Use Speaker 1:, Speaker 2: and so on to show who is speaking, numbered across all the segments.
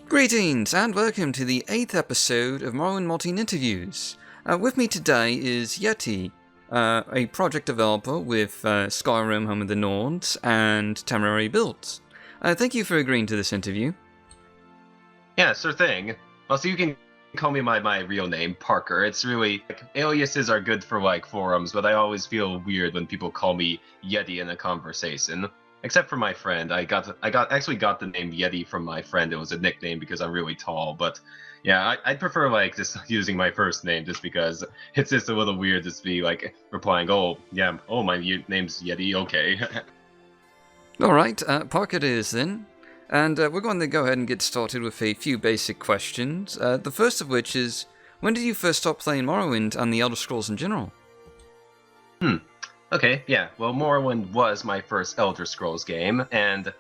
Speaker 1: Greetings and welcome to the 8th episode of Morrowind Modding Interviews. With me today is Yeti, a project developer with Skyrim Home of the Nords and Tamriel Rebuilt. Thank you for agreeing to this interview.
Speaker 2: Yeah, sure thing. Also, you can call me my real name, Parker. It's really, aliases are good for, forums, but I always feel weird when people call me Yeti in a conversation. Except for my friend. I actually got the name Yeti from my friend. It was a nickname because I'm really tall, but yeah, I'd prefer, just using my first name just because it's just a little weird to be, replying, oh, yeah, oh, my name's Yeti, okay.
Speaker 1: Alright, Parker it is then. And we're going to go ahead and get started with a few basic questions. The first of which is, when did you first stop playing Morrowind and the Elder Scrolls in general?
Speaker 2: Okay, yeah, well, Morrowind was my first Elder Scrolls game, and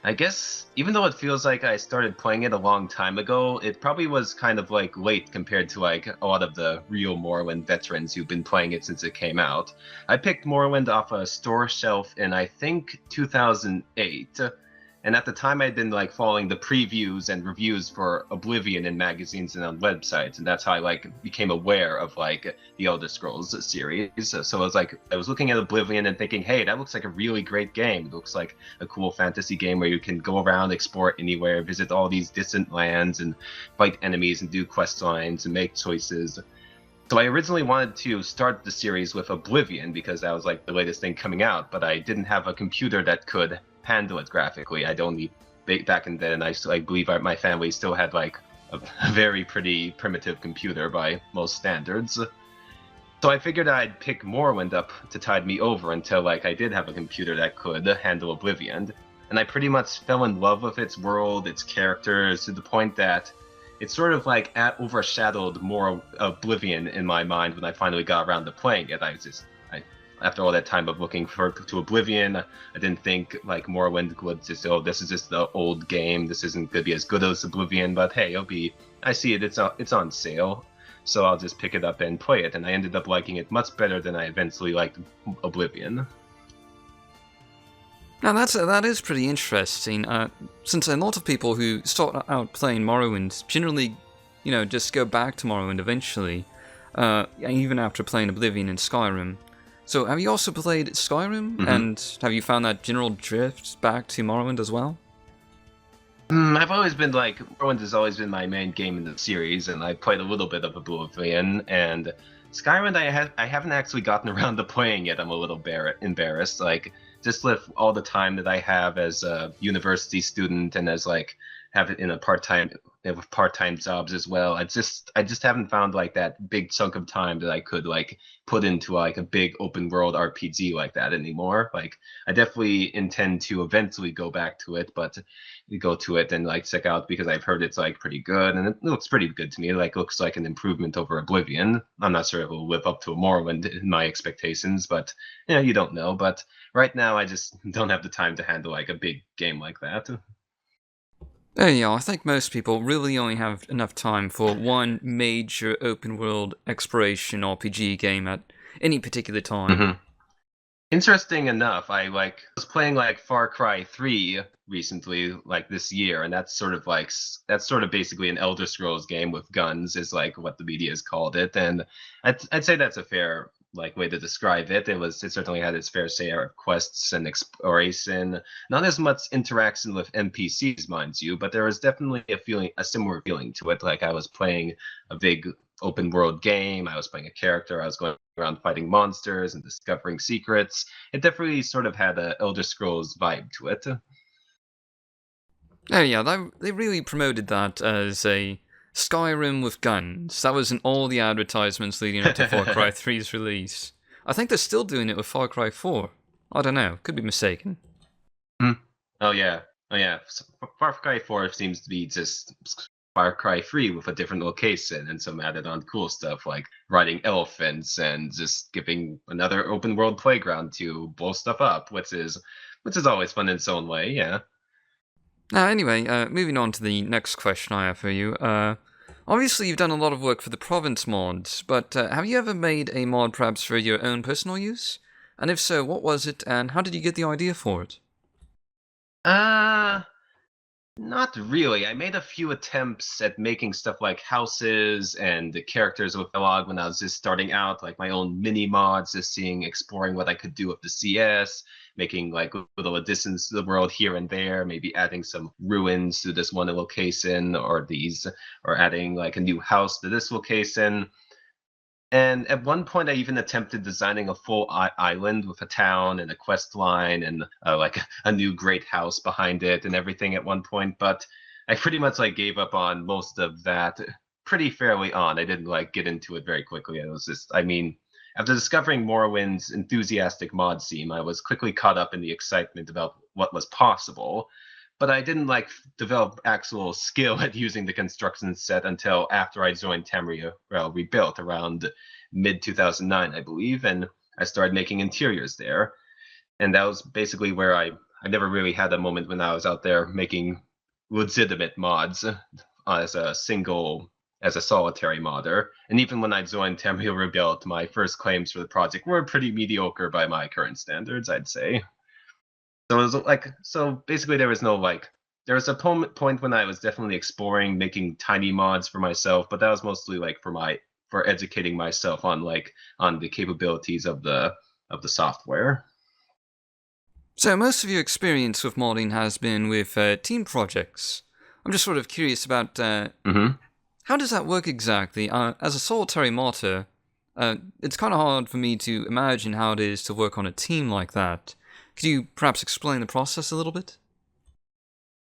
Speaker 2: I guess even though it feels like I started playing it a long time ago, it probably was kind of late compared to a lot of the real Morrowind veterans who've been playing it since it came out. I picked Morrowind off a store shelf in I think 2008. And at the time, I'd been following the previews and reviews for Oblivion in magazines and on websites, and that's how I became aware of the Elder Scrolls series. So I was looking at Oblivion and thinking, hey, that looks like a really great game. It looks like a cool fantasy game where you can go around, explore anywhere, visit all these distant lands, and fight enemies and do quest lines and make choices. So I originally wanted to start the series with Oblivion because that was the latest thing coming out, but I didn't have a computer that could handle it graphically. I'd only back in then I believe my family still had a very pretty primitive computer by most standards. So I figured I'd pick Morrowind up to tide me over until I did have a computer that could handle Oblivion, and I pretty much fell in love with its world, its characters, to the point that it sort of overshadowed more Oblivion in my mind when I finally got around to playing it. After all that time of looking to Oblivion, I didn't think Morrowind would just, oh, this is just the old game. This isn't gonna be as good as Oblivion, but hey, I see it. It's on sale, so I'll just pick it up and play it. And I ended up liking it much better than I eventually liked Oblivion.
Speaker 1: Now that is pretty interesting, since a lot of people who start out playing Morrowind generally, just go back to Morrowind eventually, even after playing Oblivion and Skyrim. So have you also played Skyrim, and have you found that general drift back to Morrowind as well?
Speaker 2: I've always been Morrowind has always been my main game in the series, and I played a little bit of Oblivion, and Skyrim I haven't actually gotten around to playing it. I'm a little embarrassed, just with all the time that I have as a university student and as have it in a with part-time jobs as well. I just haven't found that big chunk of time that I could put into a big open world RPG like that anymore. I definitely intend to eventually go back to it, but go to it and check out because I've heard it's pretty good, and it looks pretty good to me. It looks like an improvement over Oblivion. I'm not sure if it will live up to Morrowind in my expectations, but you don't know. But right now I just don't have the time to handle a big game like that.
Speaker 1: Oh yeah, I think most people really only have enough time for one major open-world exploration RPG game at any particular time.
Speaker 2: Interesting enough, I was playing Far Cry 3 recently, this year, and that's sort of basically an Elder Scrolls game with guns, is what the media has called it, and I'd say that's a fair way to describe it. It certainly had its fair share of quests and exploration, not as much interaction with NPCs, mind you, but there was definitely a similar feeling to it. I was playing a big open world game. I was playing a character. I was going around fighting monsters and discovering secrets. It definitely sort of had a Elder Scrolls vibe to it.
Speaker 1: Oh yeah, they really promoted that as a Skyrim with guns. That was in all the advertisements leading up to Far Cry 3's release. I think they're still doing it with Far Cry 4. I don't know, could be mistaken.
Speaker 2: Oh yeah. Far Cry 4 seems to be just Far Cry 3 with a different location and some added on cool stuff like riding elephants and just giving another open world playground to blow stuff up, which is always fun in its own way, yeah.
Speaker 1: Now anyway, moving on to the next question I have for you. Obviously you've done a lot of work for the province mods, but have you ever made a mod perhaps for your own personal use? And if so, what was it, and how did you get the idea for it?
Speaker 2: Not really. I made a few attempts at making stuff like houses and the characters with dialogue when I was just starting out, like my own mini mods, just exploring what I could do with the CS, making like little additions to the world here and there, maybe adding some ruins to this one location or adding like a new house to this location. And at one point, I even attempted designing a full island with a town and a quest line and like a new great house behind it and everything at one point. But I pretty much like gave up on most of that pretty fairly on. I didn't like get into it very quickly. It was just, I mean, after discovering Morrowind's enthusiastic mod scene, I was quickly caught up in the excitement about what was possible. But I didn't like develop actual skill at using the construction set until after I joined Tamriel Rebuilt around mid 2009, I believe, and I started making interiors there. And that was basically where I never really had a moment when I was out there making legitimate mods as a solitary modder. And even when I joined Tamriel Rebuilt, my first claims for the project were pretty mediocre by my current standards, I'd say. So it was like, so basically there was no like, there was a point when I was definitely exploring making tiny mods for myself, but that was mostly like for educating myself on on the capabilities of the software.
Speaker 1: So most of your experience with modding has been with team projects. I'm just sort of curious about
Speaker 2: Hmm.
Speaker 1: how does that work exactly? As a solitary modder, it's kind of hard for me to imagine how it is to work on a team like that. Could you perhaps explain the process a little bit?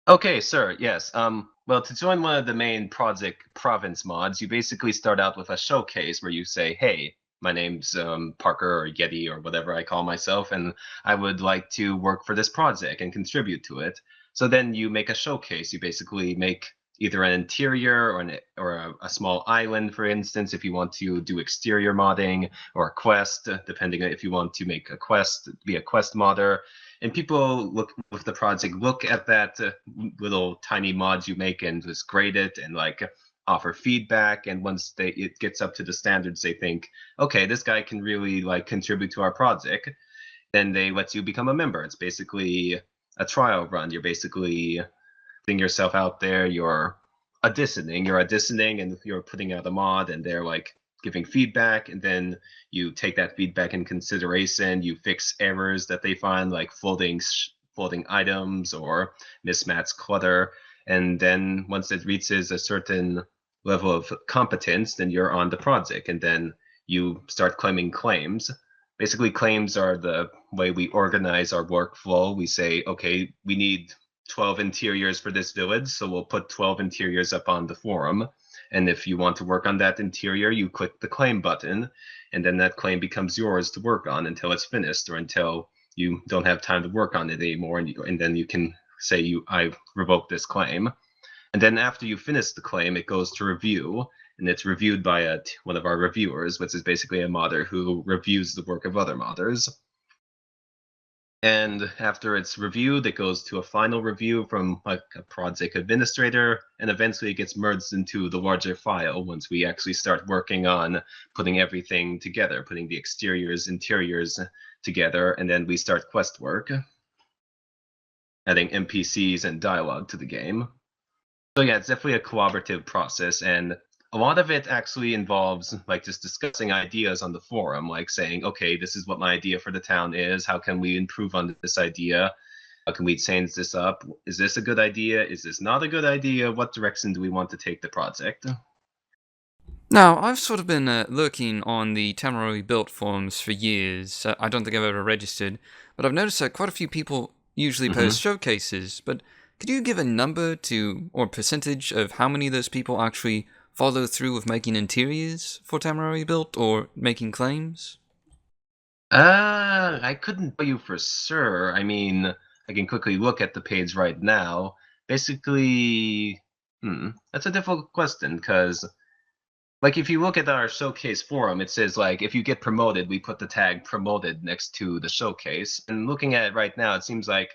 Speaker 2: Okay, sir. Yes. Well, to join one of the main project province mods, you basically start out with a showcase where you say, "Hey, my name's Parker or Yeti or whatever I call myself, and I would like to work for this project and contribute to it." So then you make a showcase. You basically make either an interior or a small island, for instance, if you want to do exterior modding, or a quest, depending on if you want to make a quest, be a quest modder. And people look with the project, look at that little tiny mods you make and just grade it and like offer feedback. And once it gets up to the standards, they think, okay, this guy can really like contribute to our project. Then they let you become a member. It's basically a trial run. You're basically putting yourself out there. You're auditioning, and you're putting out a mod, and they're like giving feedback, and then you take that feedback in consideration. You fix errors that they find, like folding items or mismatched clutter, and then once it reaches a certain level of competence, then you're on the project, and then you start claiming claims. Basically, claims are the way we organize our workflow. We say, okay, we need 12 interiors for this village, so we'll put 12 interiors up on the forum. And if you want to work on that interior, you click the claim button, and then that claim becomes yours to work on until it's finished or until you don't have time to work on it anymore. And then you can say, I've revoked this claim. And then after you finish the claim, it goes to review, and it's reviewed by one of our reviewers, which is basically a modder who reviews the work of other modders. And after it's reviewed, it goes to a final review from like a project administrator, and eventually it gets merged into the larger file once we actually start working on putting everything together, putting the exteriors, interiors together, and then we start quest work, adding NPCs and dialogue to the game. So yeah, it's definitely a collaborative process, and a lot of it actually involves like just discussing ideas on the forum, like saying, okay, this is what my idea for the town is. How can we improve on this idea? How can we change this up? Is this a good idea? Is this not a good idea? What direction do we want to take the project?
Speaker 1: Now, I've sort of been lurking on the Tamriel Rebuilt forums for years. I don't think I've ever registered, but I've noticed that quite a few people usually
Speaker 2: Hmm.
Speaker 1: post showcases. But could you give a number to or percentage of how many of those people actually follow through with making interiors for Tamriel Rebuilt or making claims?
Speaker 2: I couldn't tell you for sure. I mean, I can quickly look at the page right now. Basically, that's a difficult question because like if you look at our showcase forum, it says like if you get promoted, we put the tag promoted next to the showcase. And looking at it right now, it seems like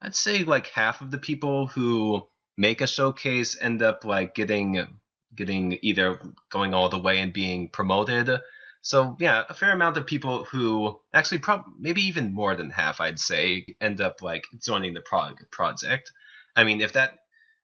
Speaker 2: I'd say like half of the people who make a showcase end up like getting either going all the way and being promoted. So yeah, a fair amount of people who actually maybe even more than half, I'd say, end up like joining the project. I mean, if that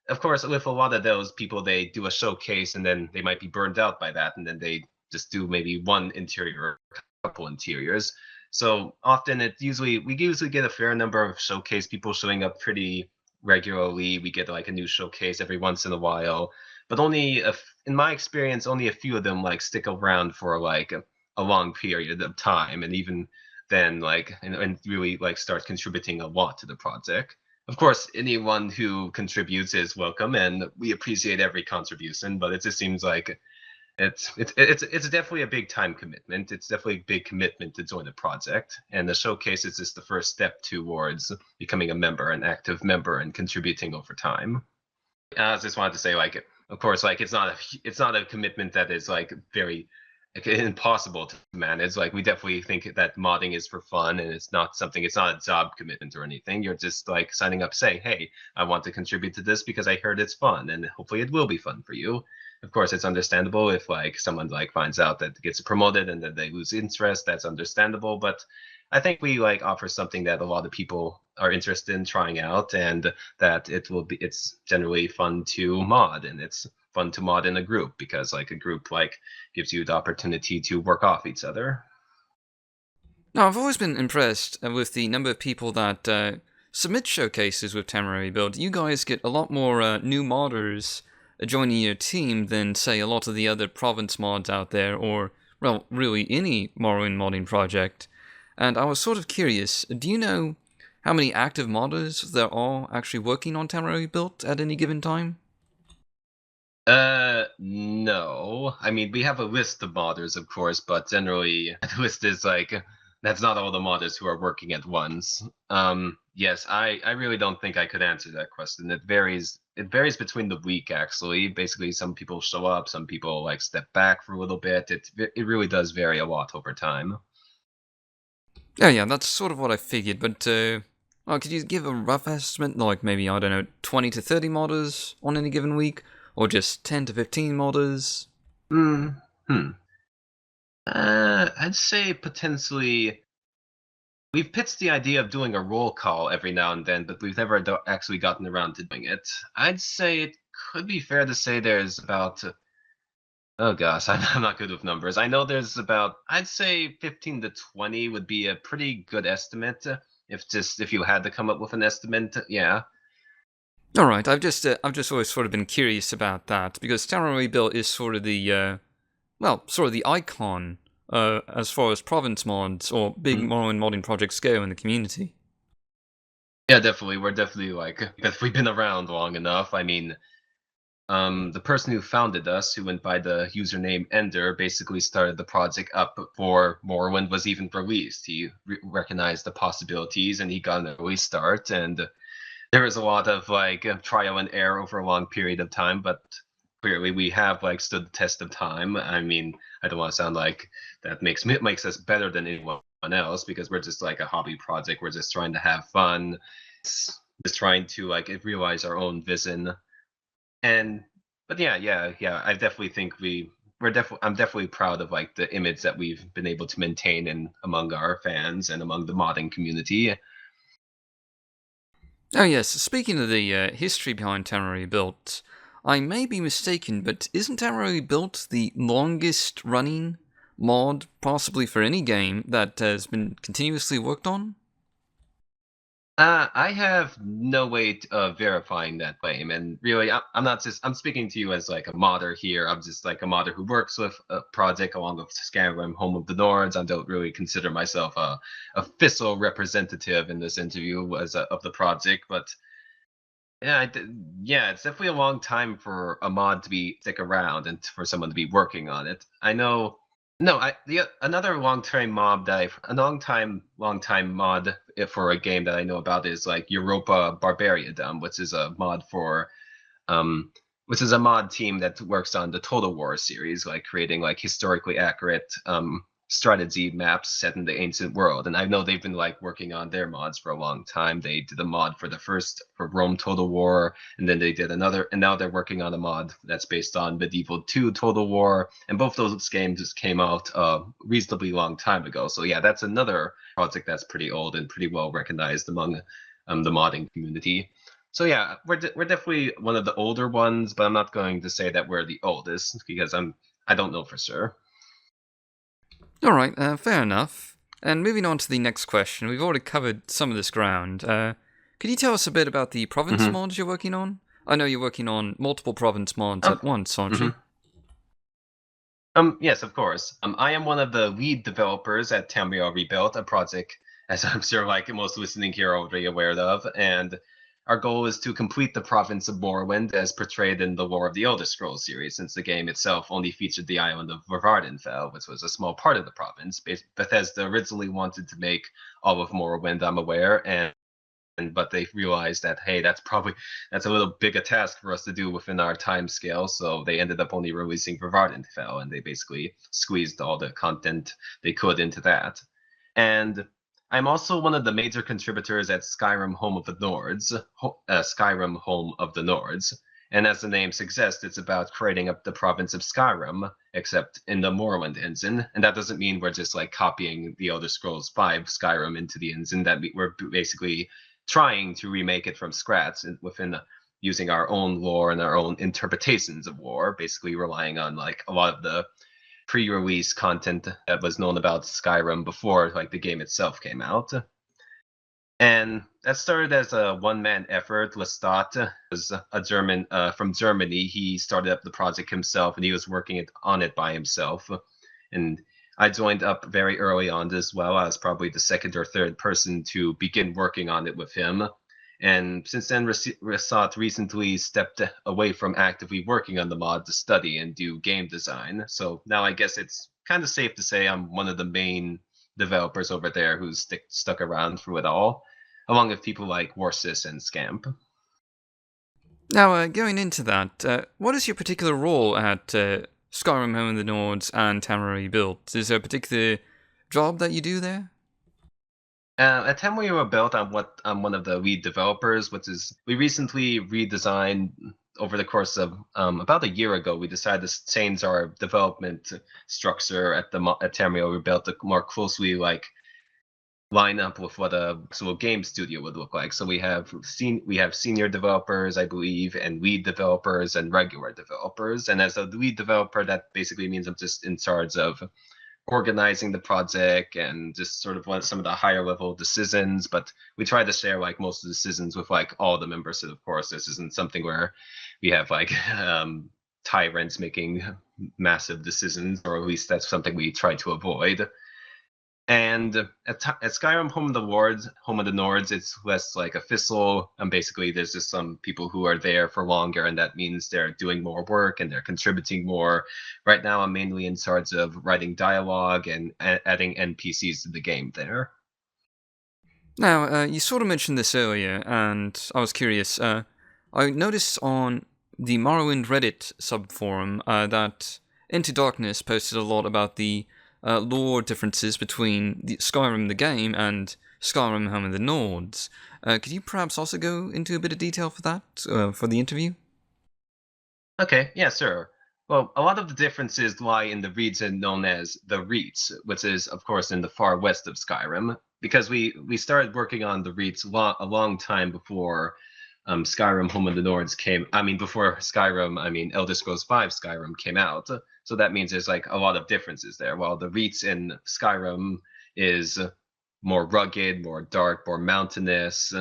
Speaker 2: of course, with a lot of those people, they do a showcase and then they might be burned out by that, and then they just do maybe one interior or a couple interiors. So often we usually get a fair number of showcase people showing up pretty regularly. We get like a new showcase every once in a while, but in my experience, only a few of them like stick around for like a long period of time, and even then like and really like start contributing a lot to the project. Of course, anyone who contributes is welcome, and we appreciate every contribution. But it just seems like it's definitely a big time commitment. It's definitely a big commitment to join a project, and the showcase is just the first step towards becoming a member, an active member, and contributing over time. I just wanted to say, like, of course, like it's not a commitment that is like very impossible to manage. Like we definitely think that modding is for fun, and it's not a job commitment or anything. You're just like signing up saying, hey, I want to contribute to this because I heard it's fun, and hopefully it will be fun for you. Of course, it's understandable if like someone like finds out that gets promoted and then they lose interest. That's understandable, but I think we like offer something that a lot of people are interested in trying out, and that it's generally fun to mod, and it's fun to mod in a group because like a group like gives you the opportunity to work off each other.
Speaker 1: Now, I've always been impressed with the number of people that submit showcases with Tamriel Rebuilt. You guys get a lot more new modders joining your team than, say, a lot of the other province mods out there, or, well, really any Morrowind modding project. And I was sort of curious, do you know how many active modders there are actually working on Tamriel Rebuilt at any given time?
Speaker 2: No. I mean, we have a list of modders, of course, but generally the list is like that's not all the modders who are working at once. Yes, I really don't think I could answer that question. It varies. It varies between the week, actually. Basically, some people show up, some people like step back for a little bit. It really does vary a lot over time.
Speaker 1: Yeah, that's sort of what I figured, but, well, could you give a rough estimate, like maybe, I don't know, 20 to 30 modders on any given week? Or just 10 to 15 modders?
Speaker 2: Hmm. Hmm. I'd say potentially we've pitched the idea of doing a roll call every now and then, but we've never actually gotten around to doing it. I'd say it could be fair to say there's about, oh gosh, I'm not good with numbers. I know there's about, I'd say 15 to 20 would be a pretty good estimate. If you had to come up with an estimate, yeah.
Speaker 1: Alright, I've just always sort of been curious about that, because Tamriel Rebuilt is sort of the, well, sort of the icon, as far as province mods or big
Speaker 2: Mhm.
Speaker 1: Morrowind modding projects go in the community.
Speaker 2: Yeah, definitely. We're definitely like, if we've been around long enough. I mean, the person who founded us, who went by the username Ender, basically started the project up before Morrowind was even released. He recognized the possibilities and he got an early start. And there was a lot of like trial and error over a long period of time, but clearly we have like stood the test of time. I mean, I don't want to sound like that makes us better than anyone else because we're just like a hobby project. We're just trying to have fun, just trying to like realize our own vision and but yeah, I definitely think I'm definitely proud of like the image that we've been able to maintain in among our fans and among the modding community.
Speaker 1: Oh yes, speaking of the history behind Tamriel Rebuilt, I may be mistaken, but isn't Tamriel Rebuilt the longest running mod, possibly for any game, that has been continuously worked on?
Speaker 2: I have no way of verifying that claim, and really, I'm not just I'm speaking to you as like a modder here. I'm just like a modder who works with a project along with Skyrim, Home of the Nords. I don't really consider myself a official representative in this interview of the project, but yeah, yeah, it's definitely a long time for a mod to be stick around and for someone to be working on it. I know. No, another long time mod for a game that I know about is like Europa Barbariadom, which is a mod for um, which is a mod team that works on the Total War series, like creating like historically accurate strategy maps set in the ancient world. And I know they've been like working on their mods for a long time. They did a mod for Rome Total War, and then they did another, and now they're working on a mod that's based on Medieval 2 Total War. And both those games just came out a reasonably long time ago. So yeah, that's another project that's pretty old and pretty well recognized among the modding community. So yeah, we're definitely one of the older ones, but I'm not going to say that we're the oldest because I don't know for sure.
Speaker 1: Alright, fair enough. And moving on to the next question, we've already covered some of this ground. Could you tell us a bit about the province
Speaker 2: Hmm.
Speaker 1: mods you're working on? I know you're working on multiple province mods
Speaker 2: Oh,
Speaker 1: at once, aren't
Speaker 2: hmm
Speaker 1: you?
Speaker 2: yes, of course. I am one of the lead developers at Tamriel Rebuilt, a project, as I'm sure like most listening here are already aware of, and our goal is to complete the province of Morrowind as portrayed in the lore of the Elder Scrolls series, since the game itself only featured the island of Varvardenfell, which was a small part of the province. Bethesda originally wanted to make all of Morrowind, I'm aware, but they realized that hey, that's a little big a task for us to do within our time scale, so they ended up only releasing Varvardenfell, and they basically squeezed all the content they could into that. And I'm also one of the major contributors at Skyrim Home of the Nords, Skyrim Home of the Nords. And as the name suggests, it's about creating up the province of Skyrim, except in the Morrowind engine. And that doesn't mean we're just like copying the Elder Scrolls V Skyrim into the engine. We're basically trying to remake it from scratch within using our own lore and our own interpretations of lore, basically relying on like a lot of the pre-release content that was known about Skyrim before like the game itself came out. And that started as a one-man effort. Lestat was a German from Germany. He started up the project himself, and he was working on it by himself. And I joined up very early on as well. I was probably the second or third person to begin working on it with him. And since then, Rasat recently stepped away from actively working on the mod to study and do game design. So now I guess it's kind of safe to say I'm one of the main developers over there who's stuck around through it all, along with people like Warsis and Scamp.
Speaker 1: Now, going into that, what is your particular role at Skyrim Home of the Nords and Tamriel Rebuilt? Is there a particular job that you do there?
Speaker 2: At Tamriel Rebuilt, I'm one of the lead developers, which is we recently redesigned over the course of about a year ago. We decided to change our development structure at Tamriel Rebuilt to more closely like line up with what a actual game studio would look like. So we have senior developers, I believe, and lead developers and regular developers. And as a lead developer, that basically means I'm just in charge of organizing the project and just sort of what some of the higher level decisions. But we try to share like most of the decisions with like all the members. So of course, this isn't something where we have like tyrants making massive decisions, or at least that's something we try to avoid. And at Skyrim Home of the Nords, it's less like official. And basically, there's just some people who are there for longer, and that means they're doing more work and they're contributing more. Right now, I'm mainly in charge of writing dialogue and adding NPCs to the game there.
Speaker 1: Now, you sort of mentioned this earlier, and I was curious. I noticed on the Morrowind Reddit subforum that Into Darkness posted a lot about the lore differences between the Skyrim the game and Skyrim Home of the Nords. Could you perhaps also go into a bit of detail for that, for the interview?
Speaker 2: Okay, yeah, sure. Well, a lot of the differences lie in the region known as the Reach, which is, of course, in the far west of Skyrim, because we started working on the Reach a long time before Skyrim Home of the Nords came. I mean, before Skyrim, I mean Elder Scrolls V Skyrim came out. So that means there's like a lot of differences there. While the Reach in Skyrim is more rugged, more dark, more mountainous,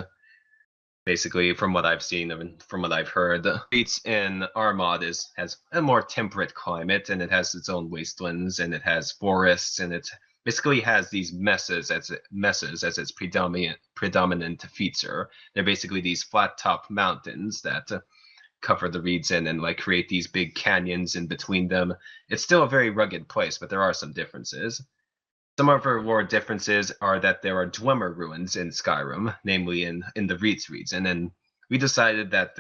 Speaker 2: basically from what I've seen and from what I've heard. The beach in Armad has a more temperate climate, and it has its own wastelands, and it has forests, and it basically has these messes as its predominant feature. They're basically these flat top mountains that cover the region and like create these big canyons in between them. It's still a very rugged place, but there are some differences. Some of our lore differences are that there are Dwemer ruins in Skyrim, namely in the Reach region, and we decided that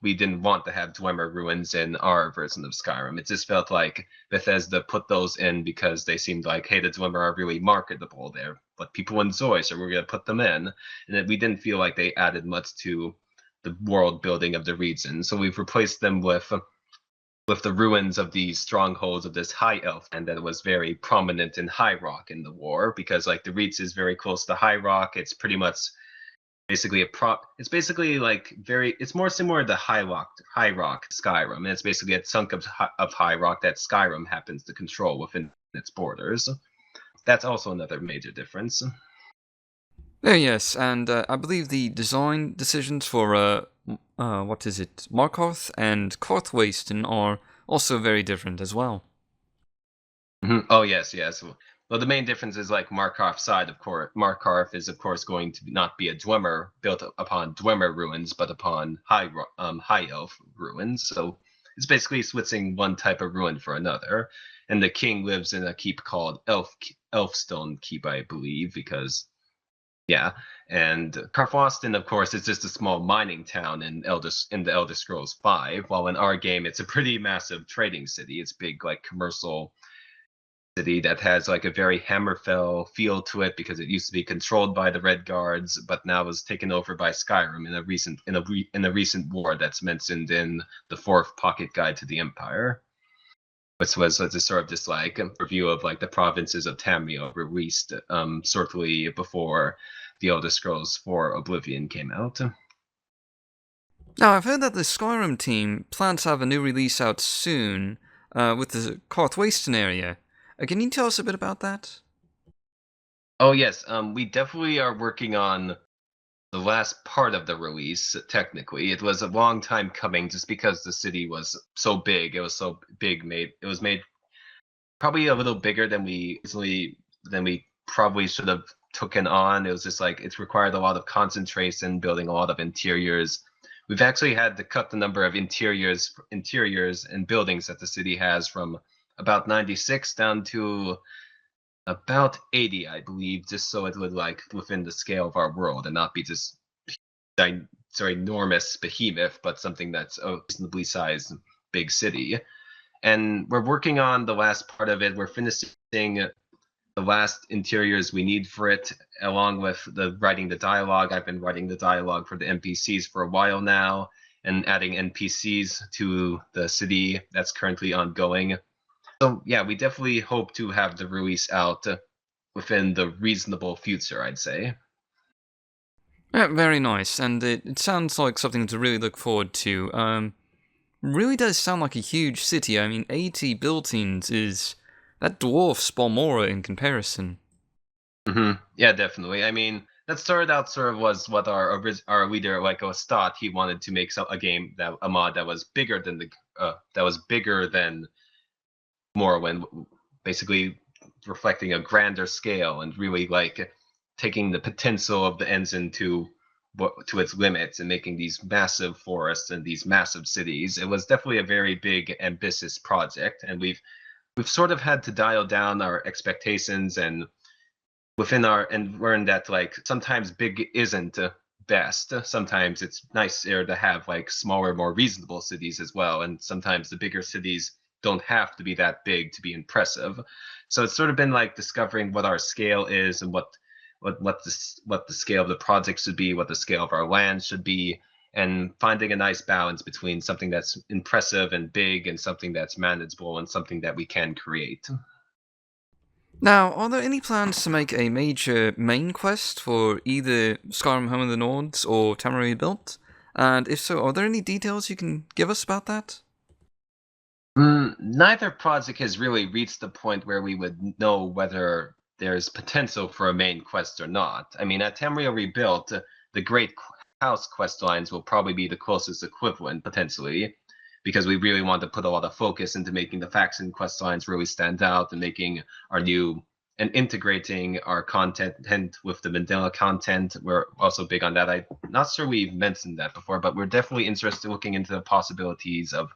Speaker 2: we didn't want to have Dwemer ruins in our version of Skyrim. It just felt like Bethesda put those in because they seemed like, hey, the Dwemer are really marketable there, but people enjoy, so we're gonna put them in, and that we didn't feel like they added much to the world building of the region, so we've replaced them with the ruins of these strongholds of this high elf, and that was very prominent in High Rock in the war, because like the Reach is very close to High Rock. It's pretty much basically it's basically like it's more similar to high rock Skyrim, and it's basically a chunk of high rock that Skyrim happens to control within its borders. That's also another major difference.
Speaker 1: Oh yes, and I believe the design decisions for what is it, Markarth and Karthwasten are also very different as well.
Speaker 2: Oh yes, yes. Well, the main difference is like Markarth's side, of course. Markarth is, of course, going to not be a Dwemer built upon Dwemer ruins, but upon high elf ruins. So it's basically switching one type of ruin for another. And the king lives in a keep called Elfstone Keep, I believe, because yeah. And Karthwasten, of course, is just a small mining town in the Elder Scrolls V. While in our game, it's a pretty massive trading city. It's big, like commercial city that has like a very Hammerfell feel to it because it used to be controlled by the Red Guards, but now is taken over by Skyrim in a recent war that's mentioned in the Fourth Pocket Guide to the Empire, which was just sort of just like a review of like the provinces of Tamriel released shortly before the Elder Scrolls 4 Oblivion came out.
Speaker 1: Now, I've heard that the Skyrim team plans to have a new release out soon with the Karthwasten area. Can you tell us a bit about that?
Speaker 2: Oh yes, we definitely are working on the last part of the release. Technically, it was a long time coming, just because the city was so big. It was so big. It was made probably a little bigger than we probably should have taken on. It was just like it's required a lot of concentration, building a lot of interiors. We've actually had to cut the number of interiors and buildings that the city has from about 96 down to about 80, I believe, just so it would like within the scale of our world and not be just enormous behemoth, but something that's a reasonably sized big city. And we're working on the last part of it. We're finishing the last interiors we need for it, along with writing the dialogue. I've been writing the dialogue for the NPCs for a while now, and adding NPCs to the city that's currently ongoing. So yeah, we definitely hope to have the release out within the reasonable future, I'd say.
Speaker 1: Yeah, very nice, and it sounds like something to really look forward to. Really does sound like a huge city. I mean, 80 buildings that dwarfs Balmora in comparison.
Speaker 2: Yeah, definitely. I mean, that started out sort of was what our leader like was thought. He wanted to make a mod that was bigger than Morrowind, basically reflecting a grander scale and really like taking the potential of the engine to its limits and making these massive forests and these massive cities. It was definitely a very big, ambitious project, and we've sort of had to dial down our expectations and learn that like sometimes big isn't best. Sometimes it's nicer to have like smaller, more reasonable cities as well, and sometimes the bigger cities don't have to be that big to be impressive. So it's sort of been like discovering what our scale is and what the scale of the project should be, what the scale of our land should be, and finding a nice balance between something that's impressive and big and something that's manageable and something that we can create.
Speaker 1: Now, are there any plans to make a major main quest for either Skyrim Home of the Nords or Tamriel Rebuilt? And if so, are there any details you can give us about that?
Speaker 2: Neither project has really reached the point where we would know whether there's potential for a main quest or not. I mean, at Tamriel Rebuilt, the Great House quest lines will probably be the closest equivalent, potentially, because we really want to put a lot of focus into making the faction quest lines really stand out and making our new and integrating our content with the Mandela content. We're also big on that. I'm not sure we've mentioned that before, but we're definitely interested in looking into the possibilities of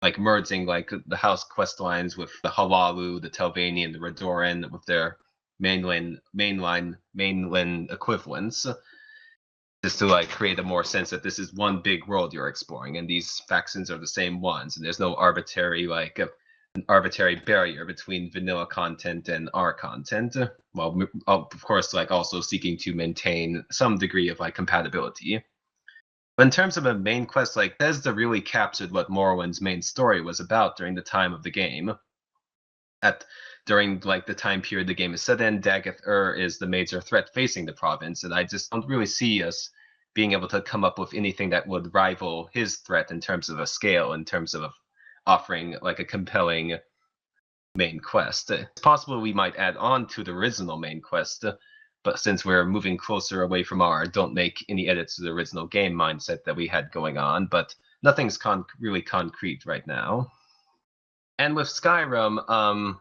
Speaker 2: like merging like the house quest lines with the Halalu, the Telvanni, and the Redoran with their mainland equivalents, just to like create a more sense that this is one big world you're exploring, and these factions are the same ones, and there's no an arbitrary barrier between vanilla content and our content. Well, of course, like also seeking to maintain some degree of like compatibility. But in terms of a main quest, like Bethesda really captured what Morrowind's main story was about during the time of the game. at during like the time period the game is set in, Dagoth Ur is the major threat facing the province, and I just don't really see us being able to come up with anything that would rival his threat in terms of a scale, in terms of offering like a compelling main quest. It's possible we might add on to the original main quest, but since we're moving closer away from our don't make any edits to the original game mindset that we had going on, but nothing's really concrete right now. And with Skyrim,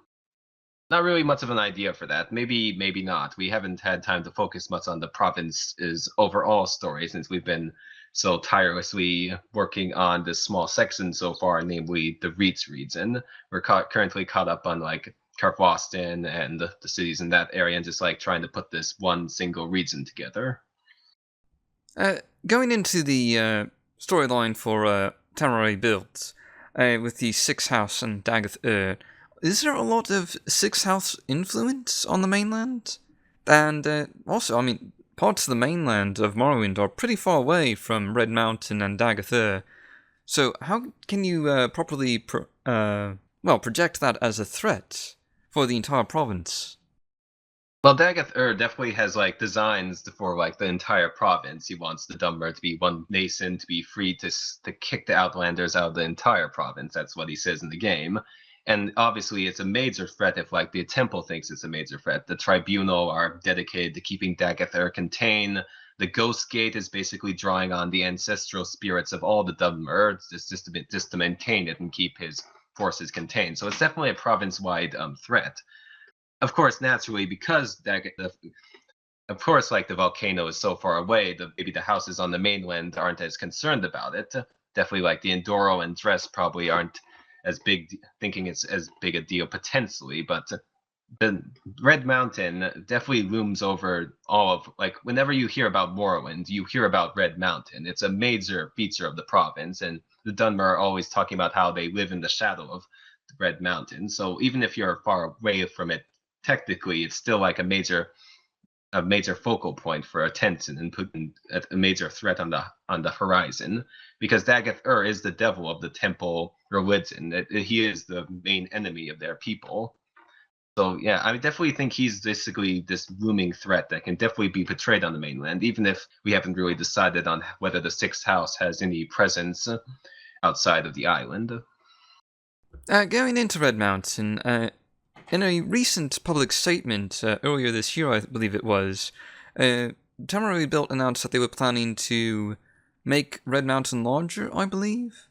Speaker 2: not really much of an idea for that. Maybe not. We haven't had time to focus much on the province's overall story since we've been so tirelessly working on this small section so far, namely the Reach region. We're currently caught up on like Carfwaston and the cities in that area, and just like trying to put this one single region together.
Speaker 1: Going into the storyline for Tamriel Rebuilt, with the Sixth House and Dagoth Ur, is there a lot of Sixth House influence on the mainland? And also, I mean, parts of the mainland of Morrowind are pretty far away from Red Mountain and Dagoth Ur, so how can you properly project that as a threat for the entire province?
Speaker 2: Well, Dagoth Ur definitely has like designs for like the entire province. He wants the Dunmer to be one nation, to be free to kick the Outlanders out of the entire province. That's what he says in the game. And obviously, it's a major threat if like the Temple thinks it's a major threat. The Tribunal are dedicated to keeping Dagoth Ur contained. The Ghost Gate is basically drawing on the ancestral spirits of all the Dunmer just to maintain it and keep his forces contained. So it's definitely a province-wide threat. Of course, naturally, because of course, like the volcano is so far away, maybe the houses on the mainland aren't as concerned about it. Definitely, like the Endoro and Dress probably aren't as big, thinking it's as big a deal potentially, but the Red Mountain definitely looms over all of, like, whenever you hear about Morrowind, you hear about Red Mountain. It's a major feature of the province, and the Dunmer are always talking about how they live in the shadow of Red Mountain. So even if you're far away from it, technically, it's still like a major focal point for attention and putting a major threat on the horizon, because Dagoth Ur is the devil of the temple religion. He is the main enemy of their people. So yeah, I definitely think he's basically this looming threat that can definitely be portrayed on the mainland, even if we haven't really decided on whether the Sixth House has any presence outside of the island.
Speaker 1: Going into Red Mountain, in a recent public statement earlier this year, I believe it was, Tamriel Rebuilt announced that they were planning to make Red Mountain larger, I believe.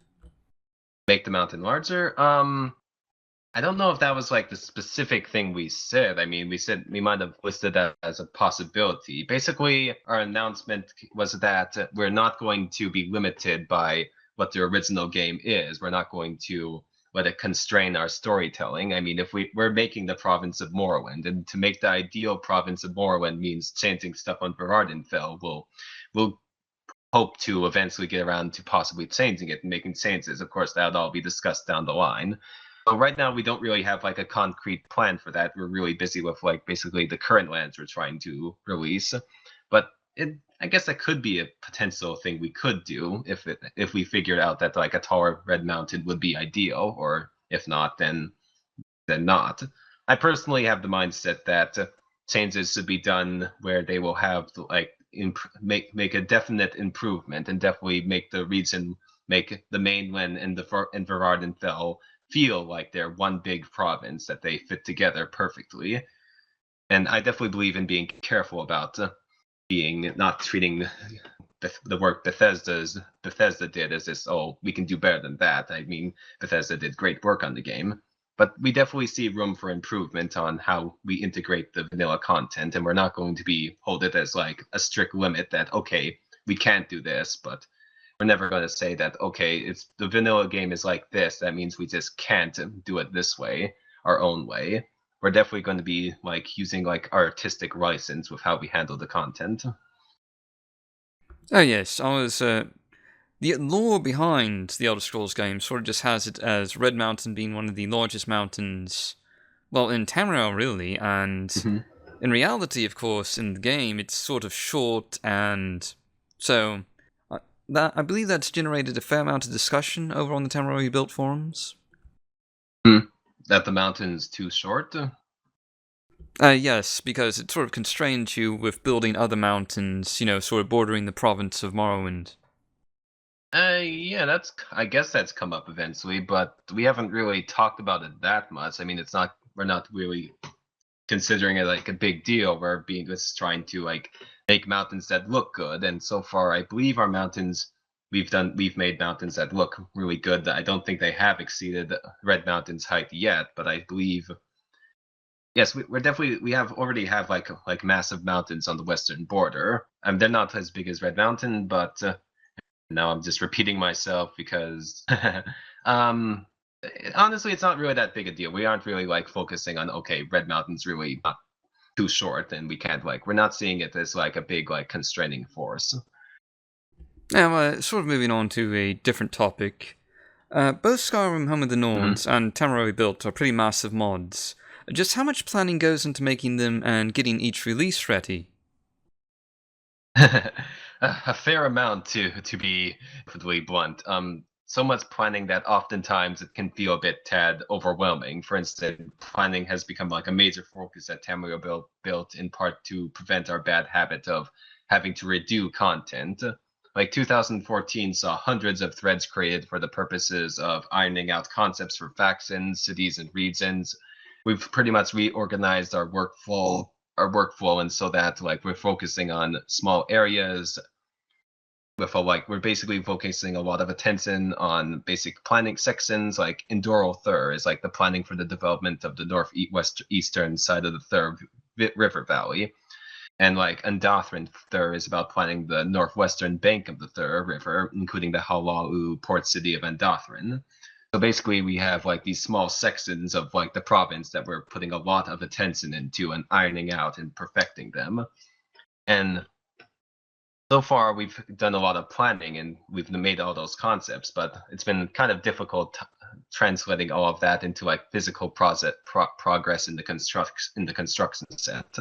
Speaker 2: Make the mountain larger? I don't know if that was like the specific thing we said. I mean, we said we might have listed that as a possibility. Basically, our announcement was that we're not going to be limited by what the original game is. We're not going to let it constrain our storytelling. I mean, if we're making the province of Morrowind, and to make the ideal province of Morrowind means changing stuff on Vibrancy, we'll hope to eventually get around to possibly changing it and making changes. Of course, that'll all be discussed down the line. So right now, we don't really have like a concrete plan for that. We're really busy with like basically the current lands we're trying to release. But I guess that could be a potential thing we could do if we figured out that like a taller Red Mountain would be ideal, or if not, then not. I personally have the mindset that changes should be done where they will have like make a definite improvement, and definitely make the region, make the mainland and Vardinfell feel like they're one big province, that they fit together perfectly. And I definitely believe in being careful about not treating the work Bethesda did as this, oh, we can do better than that. I mean, Bethesda did great work on the game, but we definitely see room for improvement on how we integrate the vanilla content, and we're not going to hold it as like a strict limit that, okay, we can't do this, but we're never going to say that, okay, it's the vanilla game is like this, that means we just can't do it this way, our own way. We're definitely going to be like using like artistic license with how we handle the content.
Speaker 1: Oh yes, I was, the lore behind the Elder Scrolls game sort of just has it as Red Mountain being one of the largest mountains, well, in Tamriel really, and in reality, of course, in the game, it's sort of short, and so that I believe that's generated a fair amount of discussion over on the Tamriel Rebuilt forums.
Speaker 2: That the mountain's too short?
Speaker 1: Yes, because it sort of constrains you with building other mountains, sort of bordering the province of Morrowind.
Speaker 2: Yeah, I guess that's come up eventually, but we haven't really talked about it that much. I mean, we're not really considering it like a big deal. We're just trying to like make mountains that look good. And so far, I believe our mountains we've made mountains that look really good. I don't think they have exceeded Red Mountain's height yet, but I believe yes, we're definitely we have already have like massive mountains on the western border. They're not as big as Red Mountain, but now I'm just repeating myself because um honestly it's not really that big a deal. We aren't really like focusing on okay, Red Mountain's really not too short and we can't like we're not seeing it as like a big like constraining force.
Speaker 1: Now, sort of moving on to a different topic. Both Skyrim Home of the
Speaker 2: Hmm.
Speaker 1: Norns and Tamriel Rebuilt are pretty massive mods. Just how much planning goes into making them and getting each release ready?
Speaker 2: A fair amount to be perfectly blunt. So much planning that oftentimes it can feel a bit tad overwhelming. For instance, planning has become like a major focus at Tamriel built in part to prevent our bad habit of having to redo content. Like 2014 saw hundreds of threads created for the purposes of ironing out concepts for factions, cities, and regions. We've pretty much reorganized our workflow and so that like we're focusing on small areas with a like we're basically focusing a lot of attention on basic planning sections like Enduro Thur is like the planning for the development of the northwest eastern side of the Thur river valley, and like Andathrin Thur is about planning the northwestern bank of the Thur river, including the Halalu port city of Andathrin. So basically, we have like these small sections of like the province that we're putting a lot of attention into and ironing out and perfecting them. And so far, we've done a lot of planning and we've made all those concepts, but it's been kind of difficult translating all of that into like physical progress in the construction set.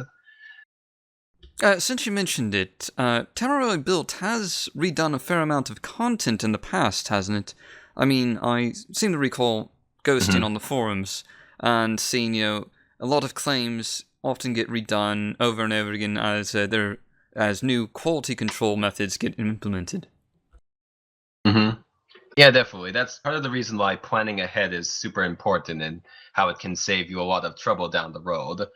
Speaker 1: Since you mentioned it, Tamriel Rebuilt has redone a fair amount of content in the past, hasn't it? I mean, I seem to recall ghosting
Speaker 2: Mhm.
Speaker 1: on the forums and seeing, a lot of claims often get redone over and over again as new quality control methods get implemented.
Speaker 2: Hmm. Yeah, definitely. That's part of the reason why planning ahead is super important and how it can save you a lot of trouble down the road.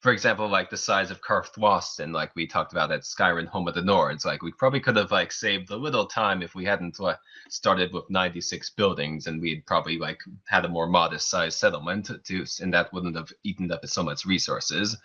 Speaker 2: For example, like the size of Karthwasten, like we talked about at Skyrim Home of the Nords, like we probably could have like saved a little time if we hadn't started with 96 buildings and we'd probably like had a more modest sized settlement and that wouldn't have eaten up so much resources.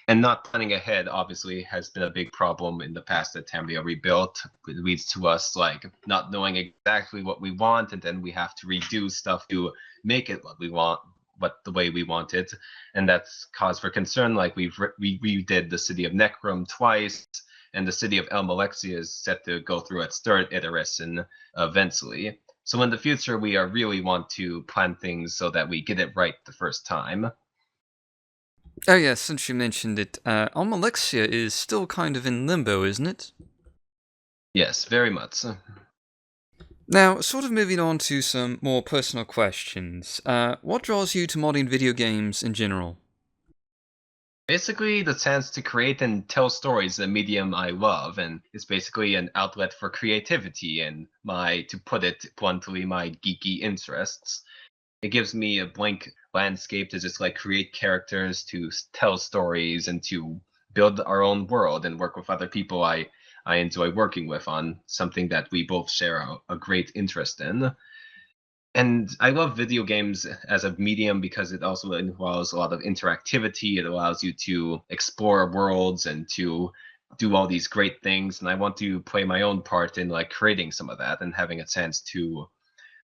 Speaker 2: And not planning ahead obviously has been a big problem in the past that Tamriel Rebuilt. It leads to us like not knowing exactly what we want, and then we have to redo stuff to make it what we want, what the way we want it, and that's cause for concern. Like we redid the city of Necrom twice, and the city of El Malexia is set to go through its third iteration eventually. So in the future, we are really want to plan things so that we get it right the first time.
Speaker 1: Oh yeah, since you mentioned it, Almalexia is still kind of in limbo, isn't it?
Speaker 2: Yes, very much. So.
Speaker 1: Now, sort of moving on to some more personal questions. What draws you to modding video games in general?
Speaker 2: Basically, the chance to create and tell stories is a medium I love, and it's basically an outlet for creativity and to put it bluntly, my geeky interests. It gives me a blank landscape to just like create characters, to tell stories, and to build our own world and work with other people I enjoy working with on something that we both share a great interest in. And I love video games as a medium because it also involves a lot of interactivity. It allows you to explore worlds and to do all these great things. And I want to play my own part in like creating some of that and having a chance to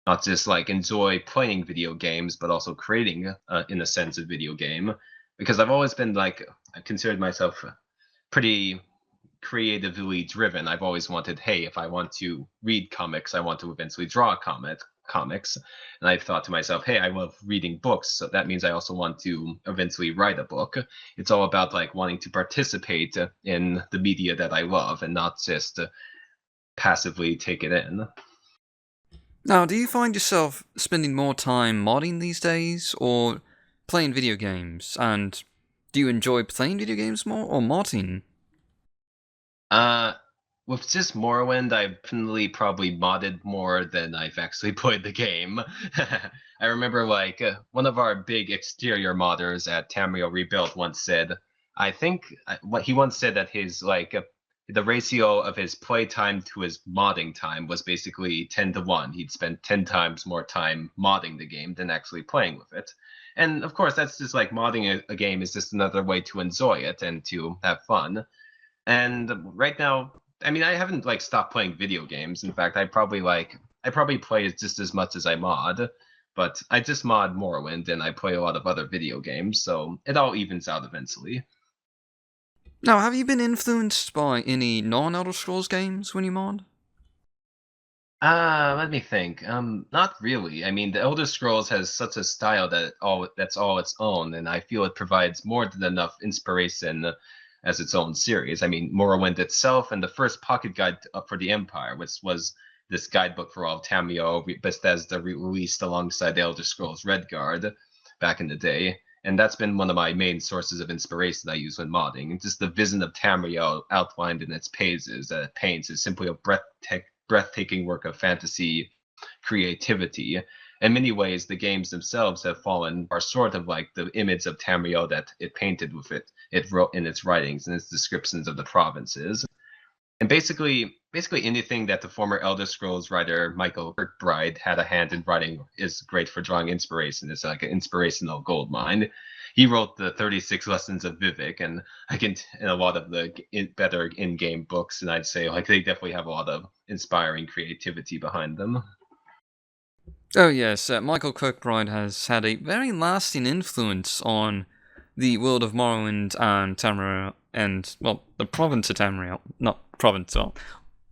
Speaker 2: not just like enjoy playing video games, but also creating, in a sense, a video game. Because I've always been like, I considered myself pretty creatively driven. I've always wanted, hey, if I want to read comics, I want to eventually draw comics. And I've thought to myself, hey, I love reading books, so that means I also want to eventually write a book. It's all about like wanting to participate in the media that I love and not just passively take it in.
Speaker 1: Now, do you find yourself spending more time modding these days, or playing video games, and do you enjoy playing video games more or modding?
Speaker 2: Uh, with just Morrowind, I've definitely probably modded more than I've actually played the game. I remember one of our big exterior modders at Tamriel Rebuilt once said, I think what he once said that the ratio of his play time to his modding time was basically 10 to 1. He'd spend 10 times more time modding the game than actually playing with it. And of course, that's just like modding a game is just another way to enjoy it and to have fun. And right now, I mean, I haven't stopped playing video games. In fact, I probably play just as much as I mod, but I just mod Morrowind and I play a lot of other video games, so it all evens out eventually.
Speaker 1: Now, have you been influenced by any non-Elder Scrolls games when you mod?
Speaker 2: Let me think. Not really. I mean, the Elder Scrolls has such a style that's all its own, and I feel it provides more than enough inspiration as its own series. I mean, Morrowind itself and the first pocket guide for the Empire, which was this guidebook for all of Tamriel, Bethesda released alongside the Elder Scrolls Redguard back in the day. And that's been one of my main sources of inspiration I use when modding. And just the vision of Tamriel outlined in its pages that it paints is simply a breathtaking work of fantasy creativity. In many ways, the games themselves are sort of like the image of Tamriel that it painted with it wrote in its writings and its descriptions of the provinces. And basically anything that the former Elder Scrolls writer Michael Kirkbride had a hand in writing is great for drawing inspiration. It's like an inspirational gold mine. He wrote the 36 Lessons of Vivek, and in a lot of the better in-game books, and I'd say they definitely have a lot of inspiring creativity behind them.
Speaker 1: Oh yes, Michael Kirkbride has had a very lasting influence on the world of Morrowind and Tamriel, and, well, the province of Tamriel. Not province, well,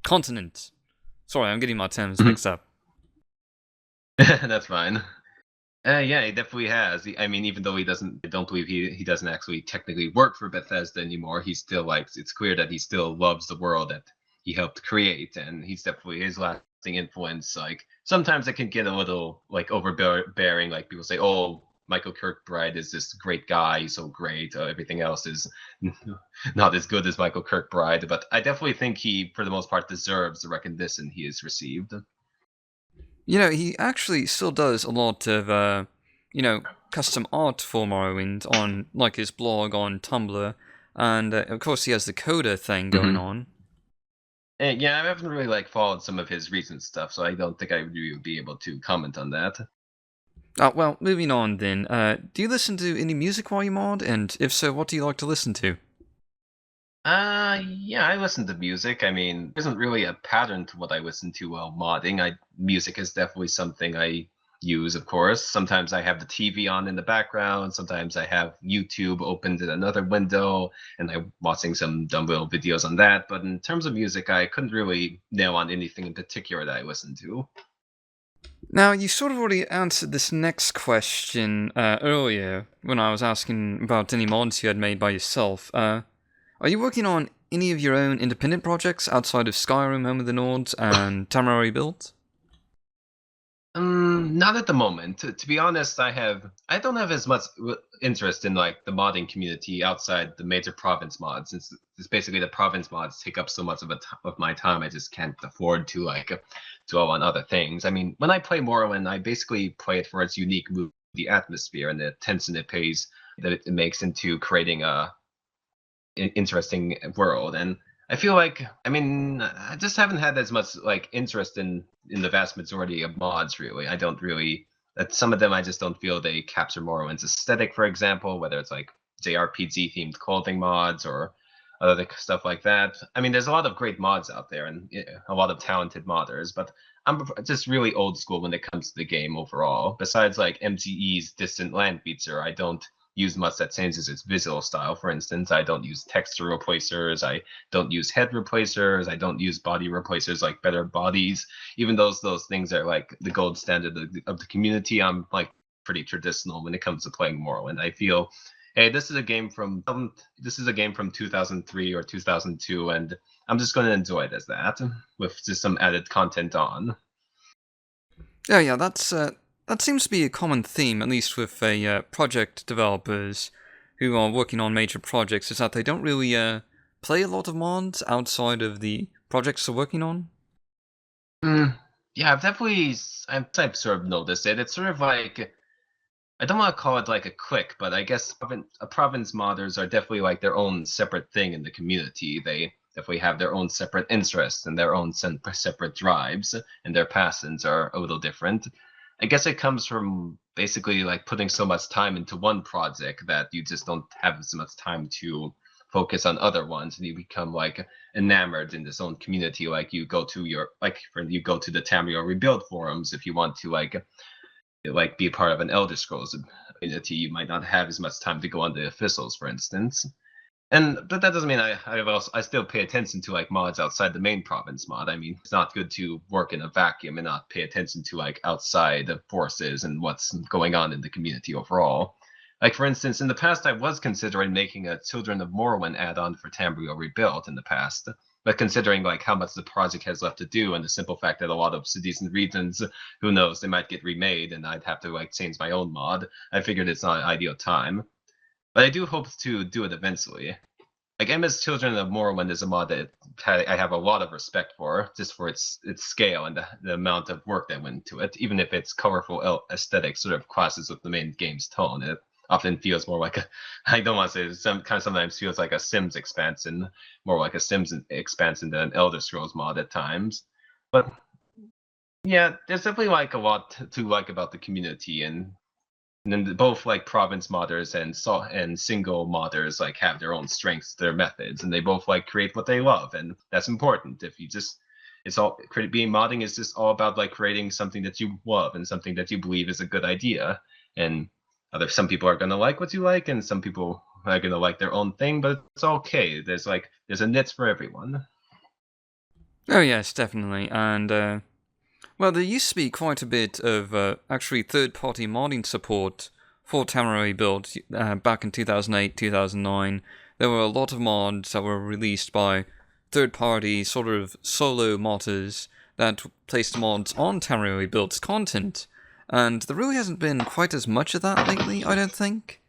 Speaker 1: continent. Sorry, I'm getting my terms mixed up.
Speaker 2: That's fine. Yeah, he definitely has. I mean, even though I don't believe he doesn't actually technically work for Bethesda anymore. He still it's clear that he still loves the world that he helped create, and he's definitely his lasting influence. Like sometimes it can get a little overbearing. Like people say, "Oh, Michael Kirkbride is this great guy. He's so great. Everything else is not as good as Michael Kirkbride." But I definitely think he, for the most part, deserves the recognition he has received.
Speaker 1: You know, he actually still does a lot of, custom art for Morrowind on, like, his blog on Tumblr, and, of course, he has the coda thing going on.
Speaker 2: And yeah, I haven't really followed some of his recent stuff, so I don't think I would really be able to comment on that.
Speaker 1: Well, moving on then. Do you listen to any music while you mod? And if so, what do you like to listen to?
Speaker 2: Yeah, I listen to music. I mean, there isn't really a pattern to what I listen to while modding. Music is definitely something I use, of course. Sometimes I have the TV on in the background. Sometimes I have YouTube opened in another window, and I'm watching some dumb little videos on that. But in terms of music, I couldn't really nail on anything in particular that I listen to.
Speaker 1: Now, you sort of already answered this next question earlier when I was asking about any mods you had made by yourself. Are you working on any of your own independent projects outside of Skyrim, Home of the Nords, and Tamriel Rebuilt?
Speaker 2: Not at the moment. To be honest, I don't have as much interest in the modding community outside the major province mods. It's basically the province mods take up so much of my time. I just can't afford to dwell on other things. I mean, when I play Morrowind, I basically play it for its unique moody atmosphere and the tension it makes into creating a interesting world. And I feel I mean, I just haven't had as much interest in the vast majority of mods. Really, I don't really. That some of them I just don't feel they capture Morrowind's aesthetic. For example, whether it's JRPG themed clothing mods or other stuff like that. I mean, there's a lot of great mods out there and a lot of talented modders, but I'm just really old school when it comes to the game overall. Besides MGE's Distant Land feature, I don't use much that changes its visual style. For instance, I don't use texture replacers, I don't use head replacers, I don't use body replacers like Better Bodies. Even those things are the gold standard of the community. I'm pretty traditional when it comes to playing Morrowind. I feel, hey, this is a game from 2003 or 2002, and I'm just going to enjoy it as that with just some added content on.
Speaker 1: Yeah, that's that seems to be a common theme, at least with project developers who are working on major projects, is that they don't really play a lot of mods outside of the projects they're working on.
Speaker 2: Yeah, I've sort of noticed it. It's sort of like, I don't want to call it like a clique, but I guess province modders are definitely like their own separate thing in the community. They definitely have their own separate interests and their own separate drives, and their passions are a little different. I guess it comes from basically like putting so much time into one project that you just don't have as much time to focus on other ones, and you become like enamored in this own community. Like you go to you go to the Tamriel Rebuilt forums if you want to like be part of an Elder Scrolls community. You might not have as much time to go on the officials, for instance. But that doesn't mean I still pay attention to like mods outside the main province mod. I mean, it's not good to work in a vacuum and not pay attention to like outside forces and what's going on in the community overall. Like for instance, in the past, I was considering making a Children of Morrowind add-on for Tamriel Rebuilt in the past. But considering like how much the project has left to do, and the simple fact that a lot of cities and regions, who knows, they might get remade, and I'd have to like change my own mod, I figured it's not an ideal time. But I do hope to do it eventually. Like MS Children of Morrowind is a mod that I have a lot of respect for, just for its scale and the amount of work that went into it. Even if its colorful aesthetic sort of clashes with the main game's tone, it often feels more like I don't want to say sometimes feels like a Sims expansion, more like a Sims expansion than an Elder Scrolls mod at times. But yeah, there's definitely like a lot to like about the community, and then both like province modders and single modders like have their own strengths, their methods, and they both like create what they love, and that's important. If you just being modding is just all about like creating something that you love and something that you believe is a good idea. And some people are gonna like what you like, and some people are gonna like their own thing, but it's okay. There's a niche for everyone.
Speaker 1: Oh yes, definitely, and well, there used to be quite a bit of actually third-party modding support for Tamriel Rebuilt back in 2008, 2009. There were a lot of mods that were released by third-party sort of solo modders that placed mods on Tamriel Rebuilt's content, and there really hasn't been quite as much of that lately, I don't think.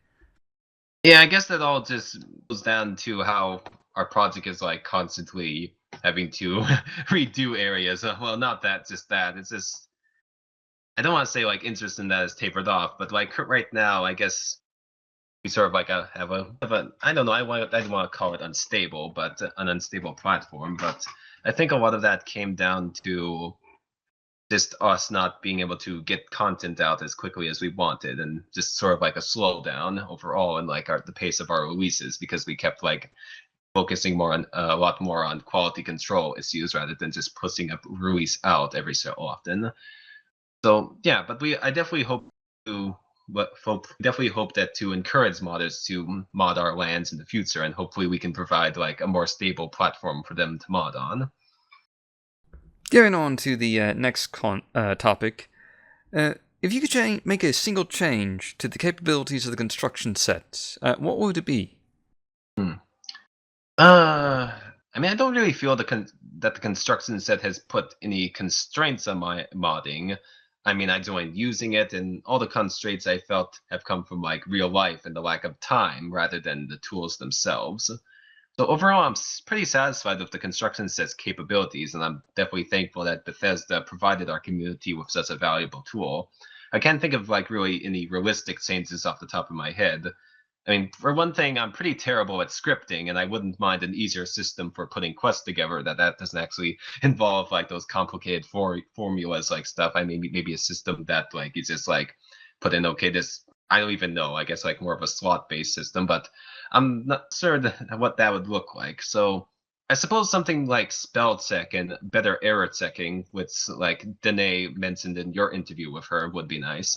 Speaker 2: Yeah, I guess that all just goes down to how our project is like constantly having to redo areas. Well, not that, just that. It's just I don't want to say like interest in that is tapered off, but like right now, I guess we sort of like have a I don't know. I don't want to call it unstable, but an unstable platform. But I think a lot of that came down to just us not being able to get content out as quickly as we wanted, and just sort of like a slowdown overall in like the pace of our releases, because we kept like focusing more on a lot more on quality control issues rather than just pushing a release out every so often. So yeah, but I definitely hope to definitely hope that to encourage modders to mod our lands in the future, and hopefully we can provide like a more stable platform for them to mod on.
Speaker 1: Going on to the next topic, if you could make a single change to the capabilities of the construction set, what would it be?
Speaker 2: Hmm. I mean, I don't really feel that the construction set has put any constraints on my modding. I mean, I joined using it, and all the constraints I felt have come from like real life and the lack of time rather than the tools themselves. So overall, I'm pretty satisfied with the construction set's capabilities, and I'm definitely thankful that Bethesda provided our community with such a valuable tool. I can't think of like really any realistic changes off the top of my head. I mean, for one thing, I'm pretty terrible at scripting, and I wouldn't mind an easier system for putting quests together that doesn't actually involve like those complicated formulas like stuff. I mean, maybe a system that like you just like put in, okay, this I don't even know. I guess like more of a slot-based system, but I'm not sure what that would look like. So I suppose something like spell check and better error checking, which like Danae mentioned in your interview with her, would be nice.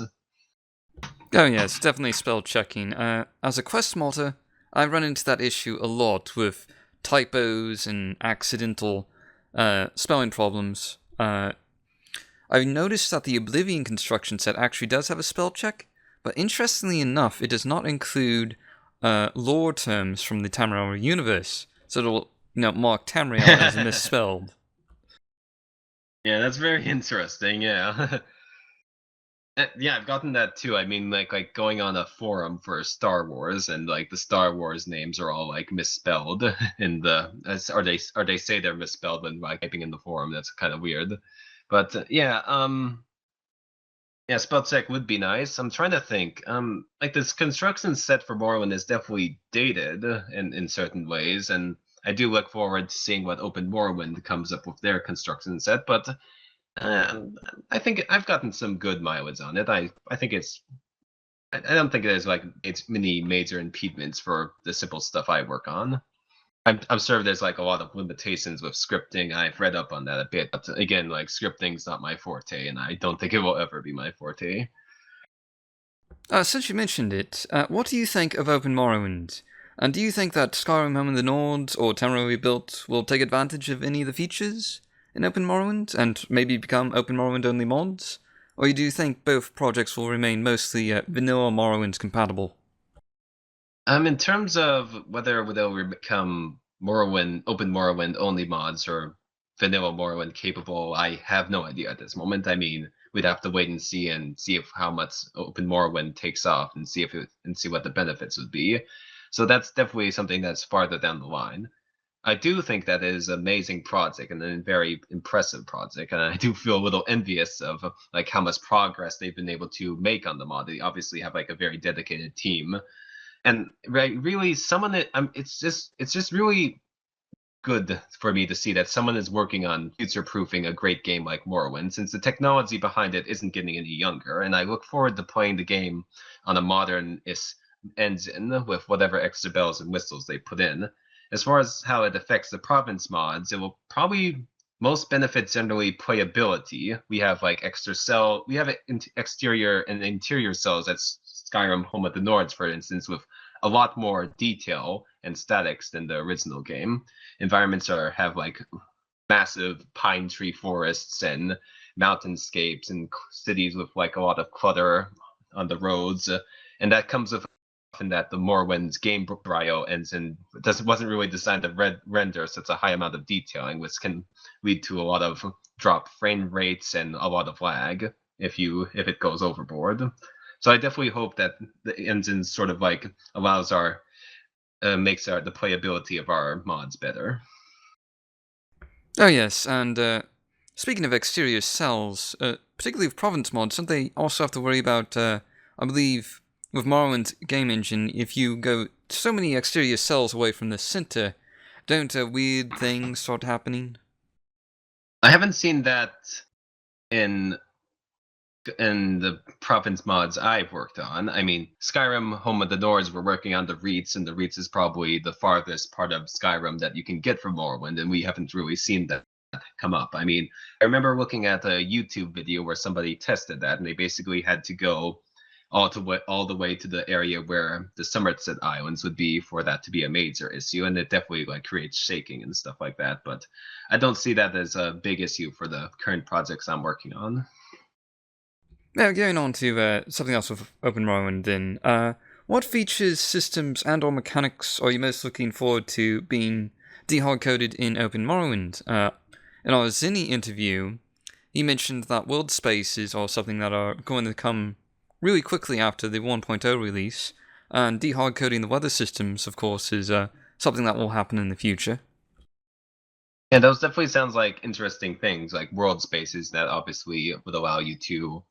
Speaker 1: Oh yes, definitely spell checking. As a quest modder, I run into that issue a lot with typos and accidental spelling problems. I've noticed that the Oblivion construction set actually does have a spell check, but interestingly enough, it does not include lore terms from the Tamriel universe, so it'll mark Tamriel as misspelled.
Speaker 2: Yeah, that's very interesting. Yeah. Yeah, I've gotten that too. I mean, like going on a forum for Star Wars, and like the Star Wars names are all like misspelled in or they say they're misspelled when like typing in the forum. That's kind of weird. But yeah, spell check would be nice. I'm trying to think. Like this construction set for Morrowind is definitely dated in certain ways, and I do look forward to seeing what Open Morrowind comes up with their construction set. But uh, I think I've gotten some good mileage on it. I think it's. I don't think there's like it's many major impediments for the simple stuff I work on. I'm sure there's like a lot of limitations with scripting. I've read up on that a bit, but again, like scripting's not my forte, and I don't think it will ever be my forte.
Speaker 1: Since you mentioned it, what do you think of Open Morrowind? And do you think that Skyrim Home of the Nords or Tamriel Rebuilt will take advantage of any of the features in Open Morrowind and maybe become Open Morrowind only mods? Or do you think both projects will remain mostly vanilla Morrowind compatible?
Speaker 2: In terms of whether they'll become Morrowind, Open Morrowind only mods or vanilla Morrowind capable, I have no idea at this moment. I mean, we'd have to wait and see if how much Open Morrowind takes off and see what the benefits would be. So that's definitely something that's farther down the line. I do think that is an amazing project and a very impressive project, and I do feel a little envious of like how much progress they've been able to make on the mod. They obviously have like a very dedicated team, and right, really, it's just really good for me to see that someone is working on future-proofing a great game like Morrowind, since the technology behind it isn't getting any younger, and I look forward to playing the game on a modern-ish engine with whatever extra bells and whistles they put in. As far as how it affects the province mods, it will probably most benefit generally playability. We have like we have exterior and interior cells at Skyrim Home of the Nords, for instance, with a lot more detail and statics than the original game. Environments have like massive pine tree forests and mountainscapes and cities with like a lot of clutter on the roads, and that comes with often that the Morrowind's game bio engine wasn't really designed to render such a high amount of detailing, which can lead to a lot of drop frame rates and a lot of lag if it goes overboard. So I definitely hope that the engine sort of like allows our makes the playability of our mods better.
Speaker 1: Oh yes, and speaking of exterior cells, particularly with province mods, don't they also have to worry about, I believe, with Morrowind's game engine, if you go so many exterior cells away from the center, don't weird things start happening?
Speaker 2: I haven't seen that in the province mods I've worked on. I mean, Skyrim Home of the Nords, we're working on the Reats, and the Reats is probably the farthest part of Skyrim that you can get from Morrowind, and we haven't really seen that come up. I mean, I remember looking at a YouTube video where somebody tested that, and they basically had to go all the way to the area where the Somerset Islands would be for that to be a major issue, and it definitely like creates shaking and stuff like that. But I don't see that as a big issue for the current projects I'm working on.
Speaker 1: Now, going on to something else with Open Morrowind then, what features, systems, and/or mechanics are you most looking forward to being de-hard-coded in Open Morrowind? In our Zinni interview, he mentioned that world spaces are something that are going to come really quickly after the 1.0 release, and de-hard-coding the weather systems, of course, is something that will happen in the future.
Speaker 2: Yeah, those definitely sounds like interesting things, like world spaces that obviously would allow you to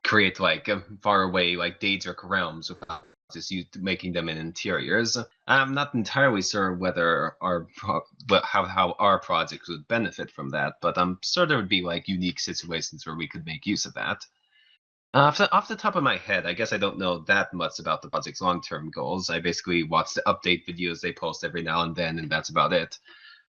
Speaker 2: create like far away like Daedric realms without just you making them in interiors. I'm not entirely sure whether how our projects would benefit from that, but I'm sure there would be like unique situations where we could make use of that. Off the top of my head, I guess I don't know that much about the project's long-term goals. I basically watch the update videos they post every now and then, and that's about it.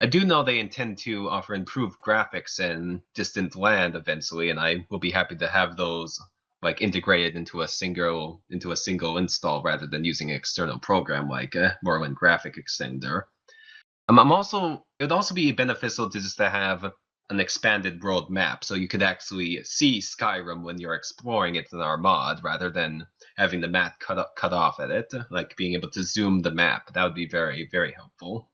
Speaker 2: I do know they intend to offer improved graphics in Distant Land eventually, and I will be happy to have those like integrated into a single install rather than using an external program like Morrowind Graphic Extender. I'm also it would also be beneficial to just to have an expanded world map, so you could actually see Skyrim when you're exploring it in our mod, rather than having the map cut off at it. Like being able to zoom the map, that would be very very helpful.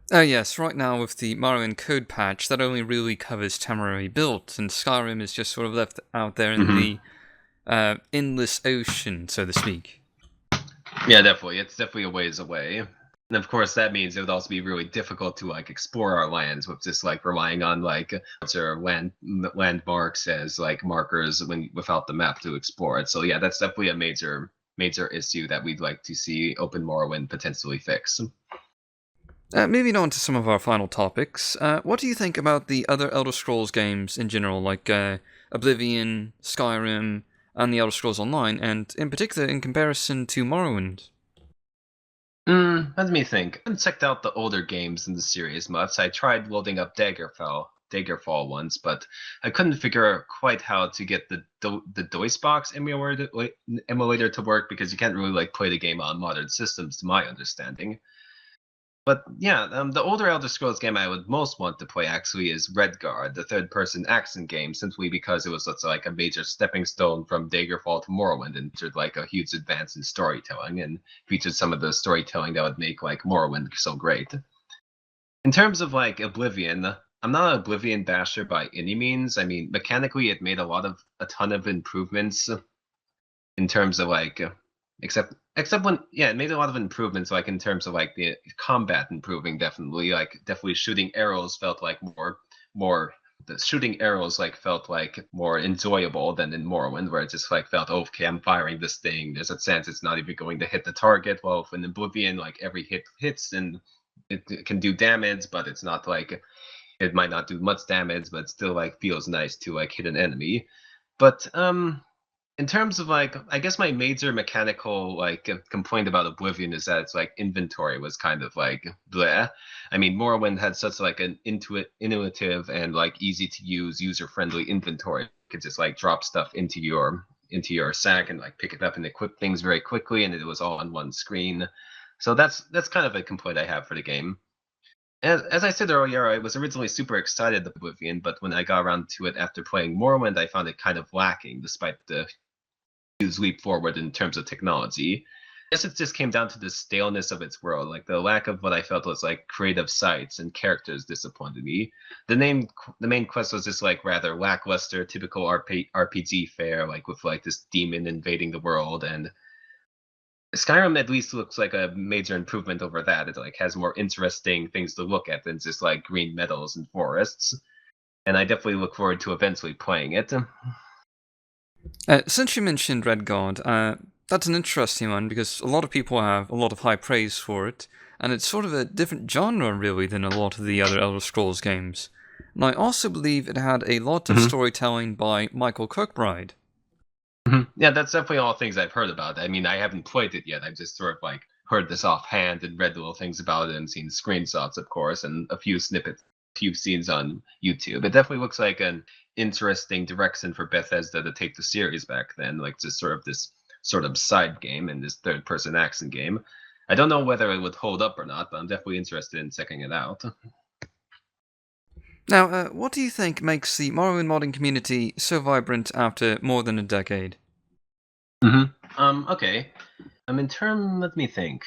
Speaker 1: Oh yes, right now with the Morrowind code patch, that only really covers Tamriel Rebuilt, and Skyrim is just sort of left out there in
Speaker 2: Hmm.
Speaker 1: the endless ocean, so to speak.
Speaker 2: Yeah, definitely. It's definitely a ways away. And of course, that means it would also be really difficult to like explore our lands with just like relying on like our landmarks as like markers without the map to explore it. So yeah, that's definitely a major issue that we'd like to see Open Morrowind potentially fix.
Speaker 1: Moving on to some of our final topics, what do you think about the other Elder Scrolls games in general, like Oblivion, Skyrim, and the Elder Scrolls Online, and in particular in comparison to Morrowind?
Speaker 2: Let me think. I haven't checked out the older games in the series much. I tried loading up Daggerfall once, but I couldn't figure out quite how to get the DOSBox emulator to work because you can't really like play the game on modern systems, to my understanding. But yeah, the older Elder Scrolls game I would most want to play actually is Redguard, the third-person action game, simply because it was such like a major stepping stone from Daggerfall to Morrowind, and featured like a huge advance in storytelling, and featured some of the storytelling that would make like Morrowind so great. In terms of like Oblivion, I'm not an Oblivion basher by any means. I mean, mechanically, it made a ton of improvements in terms of like except when it made a lot of improvements like in terms of like the combat improving, definitely shooting arrows felt like more the shooting arrows like felt like more enjoyable than in Morrowind, where it just like felt, oh, okay, I'm firing this thing, there's a chance it's not even going to hit the target. Well, in Oblivion, like every hit hits and it can do damage, but it's not like it might not do much damage, but it still like feels nice to like hit an enemy. But in terms of like, I guess my major mechanical like complaint about Oblivion is that it's like inventory was kind of like bleh. I mean, Morrowind had such like an intuitive and like easy to use, user friendly inventory. You could just like drop stuff into your sack and like pick it up and equip things very quickly, and it was all on one screen. So that's kind of a complaint I have for the game. As I said earlier, I was originally super excited about Oblivion, but when I got around to it after playing Morrowind, I found it kind of lacking, despite the huge leap forward in terms of technology. I guess it just came down to the staleness of its world, like the lack of what I felt was like creative sights and characters disappointed me. The main quest was just like rather lackluster, typical RPG fare, like with like this demon invading the world. And Skyrim at least looks like a major improvement over that. It like has more interesting things to look at than just like green meadows and forests. And I definitely look forward to eventually playing it.
Speaker 1: Since you mentioned Redguard, that's an interesting one because a lot of people have a lot of high praise for it, and it's sort of a different genre really than a lot of the other Elder Scrolls games. And I also believe it had a lot of storytelling by Michael Kirkbride.
Speaker 2: Yeah, that's definitely all things I've heard about. I mean, I haven't played it yet. I've just sort of like heard this offhand and read little things about it and seen screenshots, of course, and a few snippets, few scenes on YouTube. It definitely looks like an interesting direction for Bethesda to take the series back then, like just sort of this sort of side game in this third-person action game. I don't know whether it would hold up or not, but I'm definitely interested in checking it out.
Speaker 1: Now, what do you think makes the Morrowind modding community so vibrant after more than a decade?
Speaker 2: Okay. Let me think.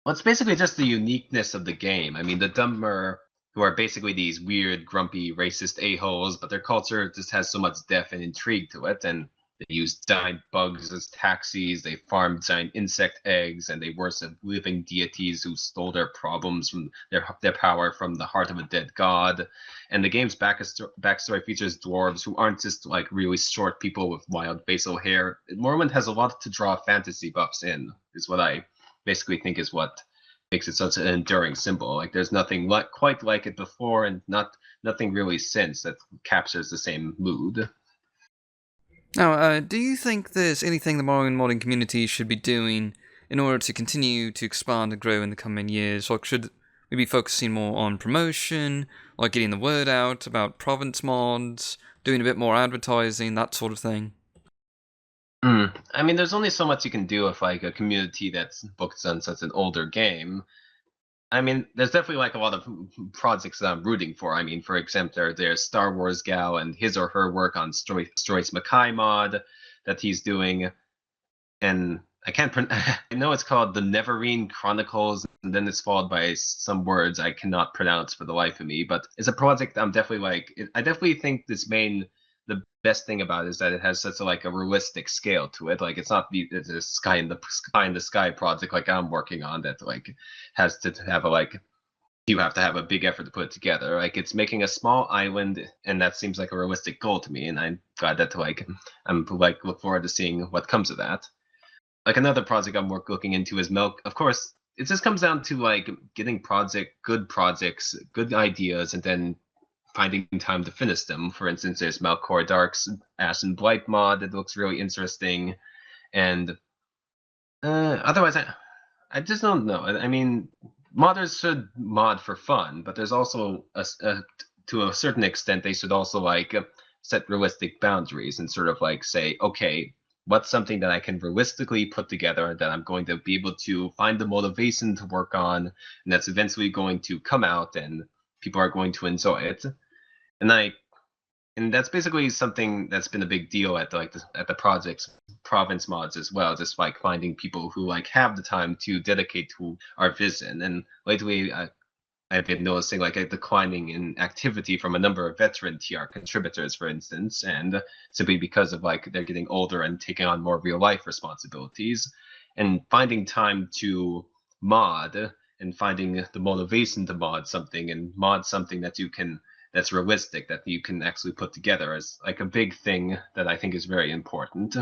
Speaker 2: Well, it's basically just the uniqueness of the game. I mean, the Dummer, who are basically these weird, grumpy, racist a-holes, but their culture just has so much depth and intrigue to it, and they use giant bugs as taxis, they farm giant insect eggs, and they worship living deities who stole their problems from their power from the heart of a dead god. And the game's backstory features dwarves who aren't just like really short people with wild facial hair. Morrowind has a lot to draw fantasy buffs in, is what I basically think is what makes it such an enduring symbol. Like there's nothing quite like it before, and nothing really since that captures the same mood.
Speaker 1: Now, do you think there's anything the Morrowind modding community should be doing in order to continue to expand and grow in the coming years? Or should we be focusing more on promotion, like getting the word out about province mods, doing a bit more advertising, that sort of thing?
Speaker 2: I mean, there's only so much you can do with like a community that's booked on such an older game. I mean, there's definitely like a lot of projects that I'm rooting for. I mean, for example, there's Star Wars Gal and his or her work on Stroy's Mackay mod that he's doing, and I can't. I know it's called the Neverine Chronicles, and then it's followed by some words I cannot pronounce for the life of me. But it's a project I'm definitely like. I definitely think the best thing about it is that it has such a like a realistic scale to it. Like it's not the sky project like I'm working on that like has to have a like you have to have a big effort to put it together. Like it's making a small island, and that seems like a realistic goal to me. And I'm glad that like I'm like look forward to seeing what comes of that. Like another project I'm looking into is Milk. Of course, it just comes down to like getting good projects, good ideas, and then finding time to finish them. For instance, there's Melkor Dark's Ash and Blight mod that looks really interesting, and otherwise, I just don't know. I mean, modders should mod for fun, but there's also to a certain extent they should also like set realistic boundaries and sort of like say, okay, what's something that I can realistically put together that I'm going to be able to find the motivation to work on, and that's eventually going to come out and people are going to enjoy it. And that's basically something that's been a big deal at the project's province mods as well. Just like finding people who like have the time to dedicate to our vision. And lately, I've been noticing like a declining in activity from a number of veteran TR contributors, for instance, and simply because of like they're getting older and taking on more real life responsibilities, and finding time to mod and finding the motivation to mod something and mod something that's realistic that you can actually put together is like a big thing that I think is very important.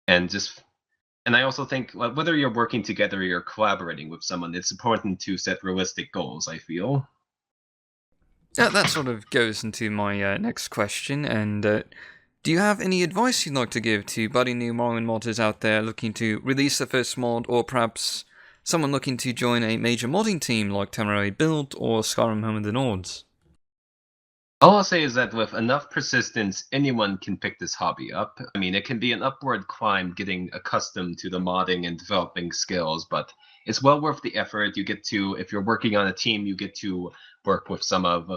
Speaker 2: And I also think whether you're working together or you're collaborating with someone, it's important to set realistic goals, I feel.
Speaker 1: Yeah, that sort of goes into my next question, and do you have any advice you'd like to give to budding new Morrowind modders out there looking to release their first mod, or perhaps someone looking to join a major modding team like Tamriel Rebuilt or Skyrim Home of the Nords?
Speaker 2: All I'll say is that with enough persistence, anyone can pick this hobby up. I mean, it can be an upward climb getting accustomed to the modding and developing skills, but it's well worth the effort. You get to, if you're working on a team, you get to work with some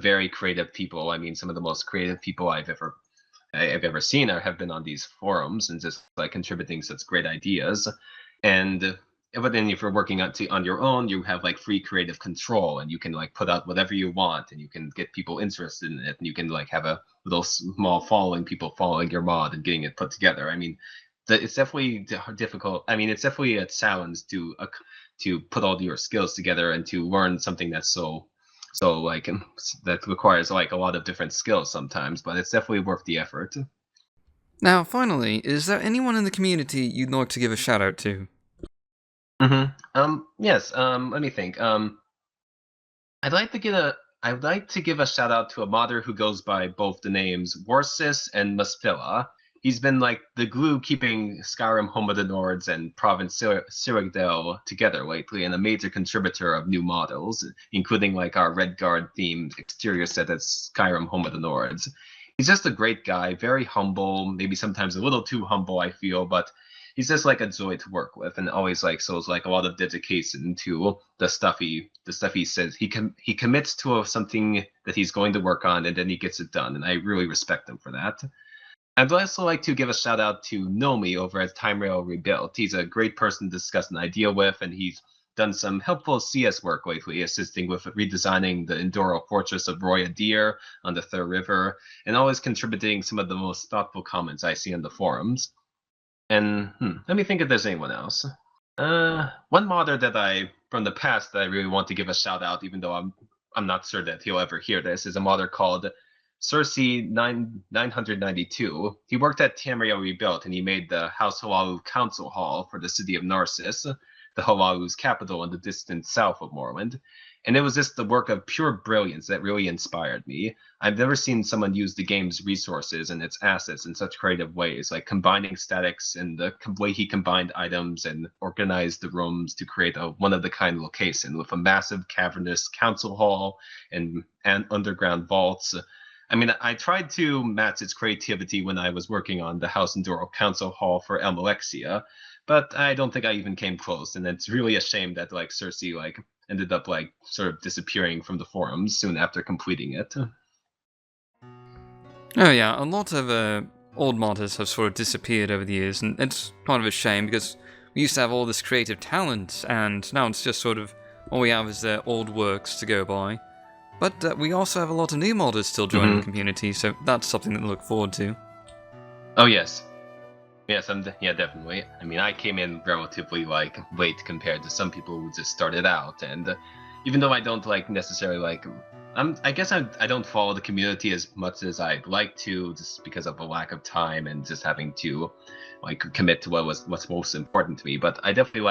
Speaker 2: very creative people. I mean, some of the most creative people I've ever seen or have been on these forums and just like contributing such great ideas. And but then if you're working on your own, you have like free creative control, and you can like put out whatever you want, and you can get people interested in it, and you can like have a little small following, people following your mod and getting it put together. I mean, it's definitely difficult. I mean, it's definitely a challenge to put all your skills together and to learn something that's so like that requires like a lot of different skills sometimes, but it's definitely worth the effort.
Speaker 1: Now, finally, is there anyone in the community you'd like to give a shout out to?
Speaker 2: Yes. Let me think. I'd like to give a shout out to a modder who goes by both the names Warsis and Musfilla. He's been like the glue keeping Skyrim Home of the Nords and Province Cyrodiil together lately, and a major contributor of new models, including like our Redguard themed exterior set at Skyrim Home of the Nords. He's just a great guy, very humble, maybe sometimes a little too humble, I feel, but he's just like a joy to work with, and always like shows like a lot of dedication to the stuff he says. He commits to something that he's going to work on, and then he gets it done, and I really respect him for that. I'd also like to give a shout out to Nomi over at Tamriel Rebuilt. He's a great person to discuss an idea with, and he's done some helpful CS work lately, assisting with redesigning the Endoro Fortress of Roya Deer on the Thur River, and always contributing some of the most thoughtful comments I see on the forums. And let me think if there's anyone else. One modder from the past that I really want to give a shout out, even though I'm not sure that he'll ever hear this, is a modder called Cersei 992. He worked at Tamriel Rebuilt, and he made the House Halalu Council Hall for the city of Narcissus, the Halalu's capital in the distant south of Morrowind. And it was just the work of pure brilliance that really inspired me. I've never seen someone use the game's resources and its assets in such creative ways, like combining statics and the way he combined items and organized the rooms to create a one-of-the-kind location with a massive cavernous council hall and underground vaults. I mean, I tried to match its creativity when I was working on the House Enduro Council Hall for Almalexia, but I don't think I even came close, and it's really a shame that like Cersei like ended up like sort of disappearing from the forums soon after completing it.
Speaker 1: Oh yeah, a lot of old modders have sort of disappeared over the years, and it's kind of a shame because we used to have all this creative talent, and now it's just sort of all we have is their old works to go by. But we also have a lot of new modders still joining the community, so that's something to look forward to.
Speaker 2: Oh yes. Yes, yeah, definitely. I mean, I came in relatively late compared to some people who just started out, and even though I don't necessarily I guess I don't follow the community as much as I'd like to, just because of a lack of time and just having to commit to what's most important to me. But I definitely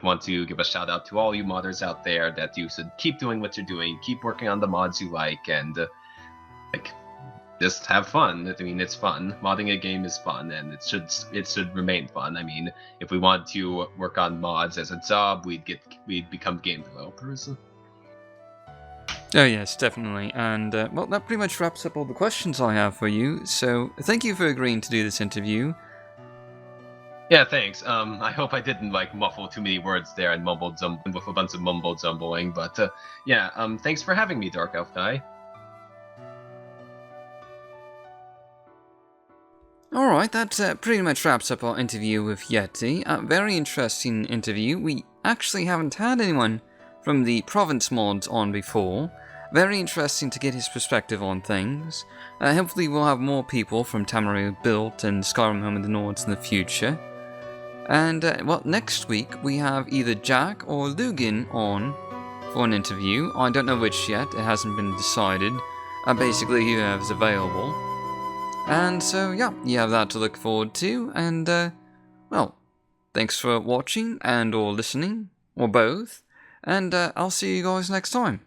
Speaker 2: want to give a shout out to all you modders out there that you should keep doing what you're doing, keep working on the mods you like, and just have fun. I mean, it's fun. Modding a game is fun, and it should remain fun. I mean, if we want to work on mods as a job, we'd become game developers.
Speaker 1: Oh yes, definitely. And well, that pretty much wraps up all the questions I have for you. So thank you for agreeing to do this interview.
Speaker 2: Yeah, thanks. I hope I didn't muffle too many words there and with a bunch of mumble jumbling. But yeah, thanks for having me, Dark Elf Guy.
Speaker 1: Alright, that pretty much wraps up our interview with Yeti. A very interesting interview. We actually haven't had anyone from the Province mods on before. Very interesting to get his perspective on things. Hopefully we'll have more people from Tamriel Rebuilt and Skyrim Home of the Nords in the future. And, well, next week we have either Jack or Lugin on for an interview. I don't know which yet, it hasn't been decided. Basically, whoever's available. And so, yeah, you have that to look forward to. And, well, thanks for watching and or listening, or both. And I'll see you guys next time.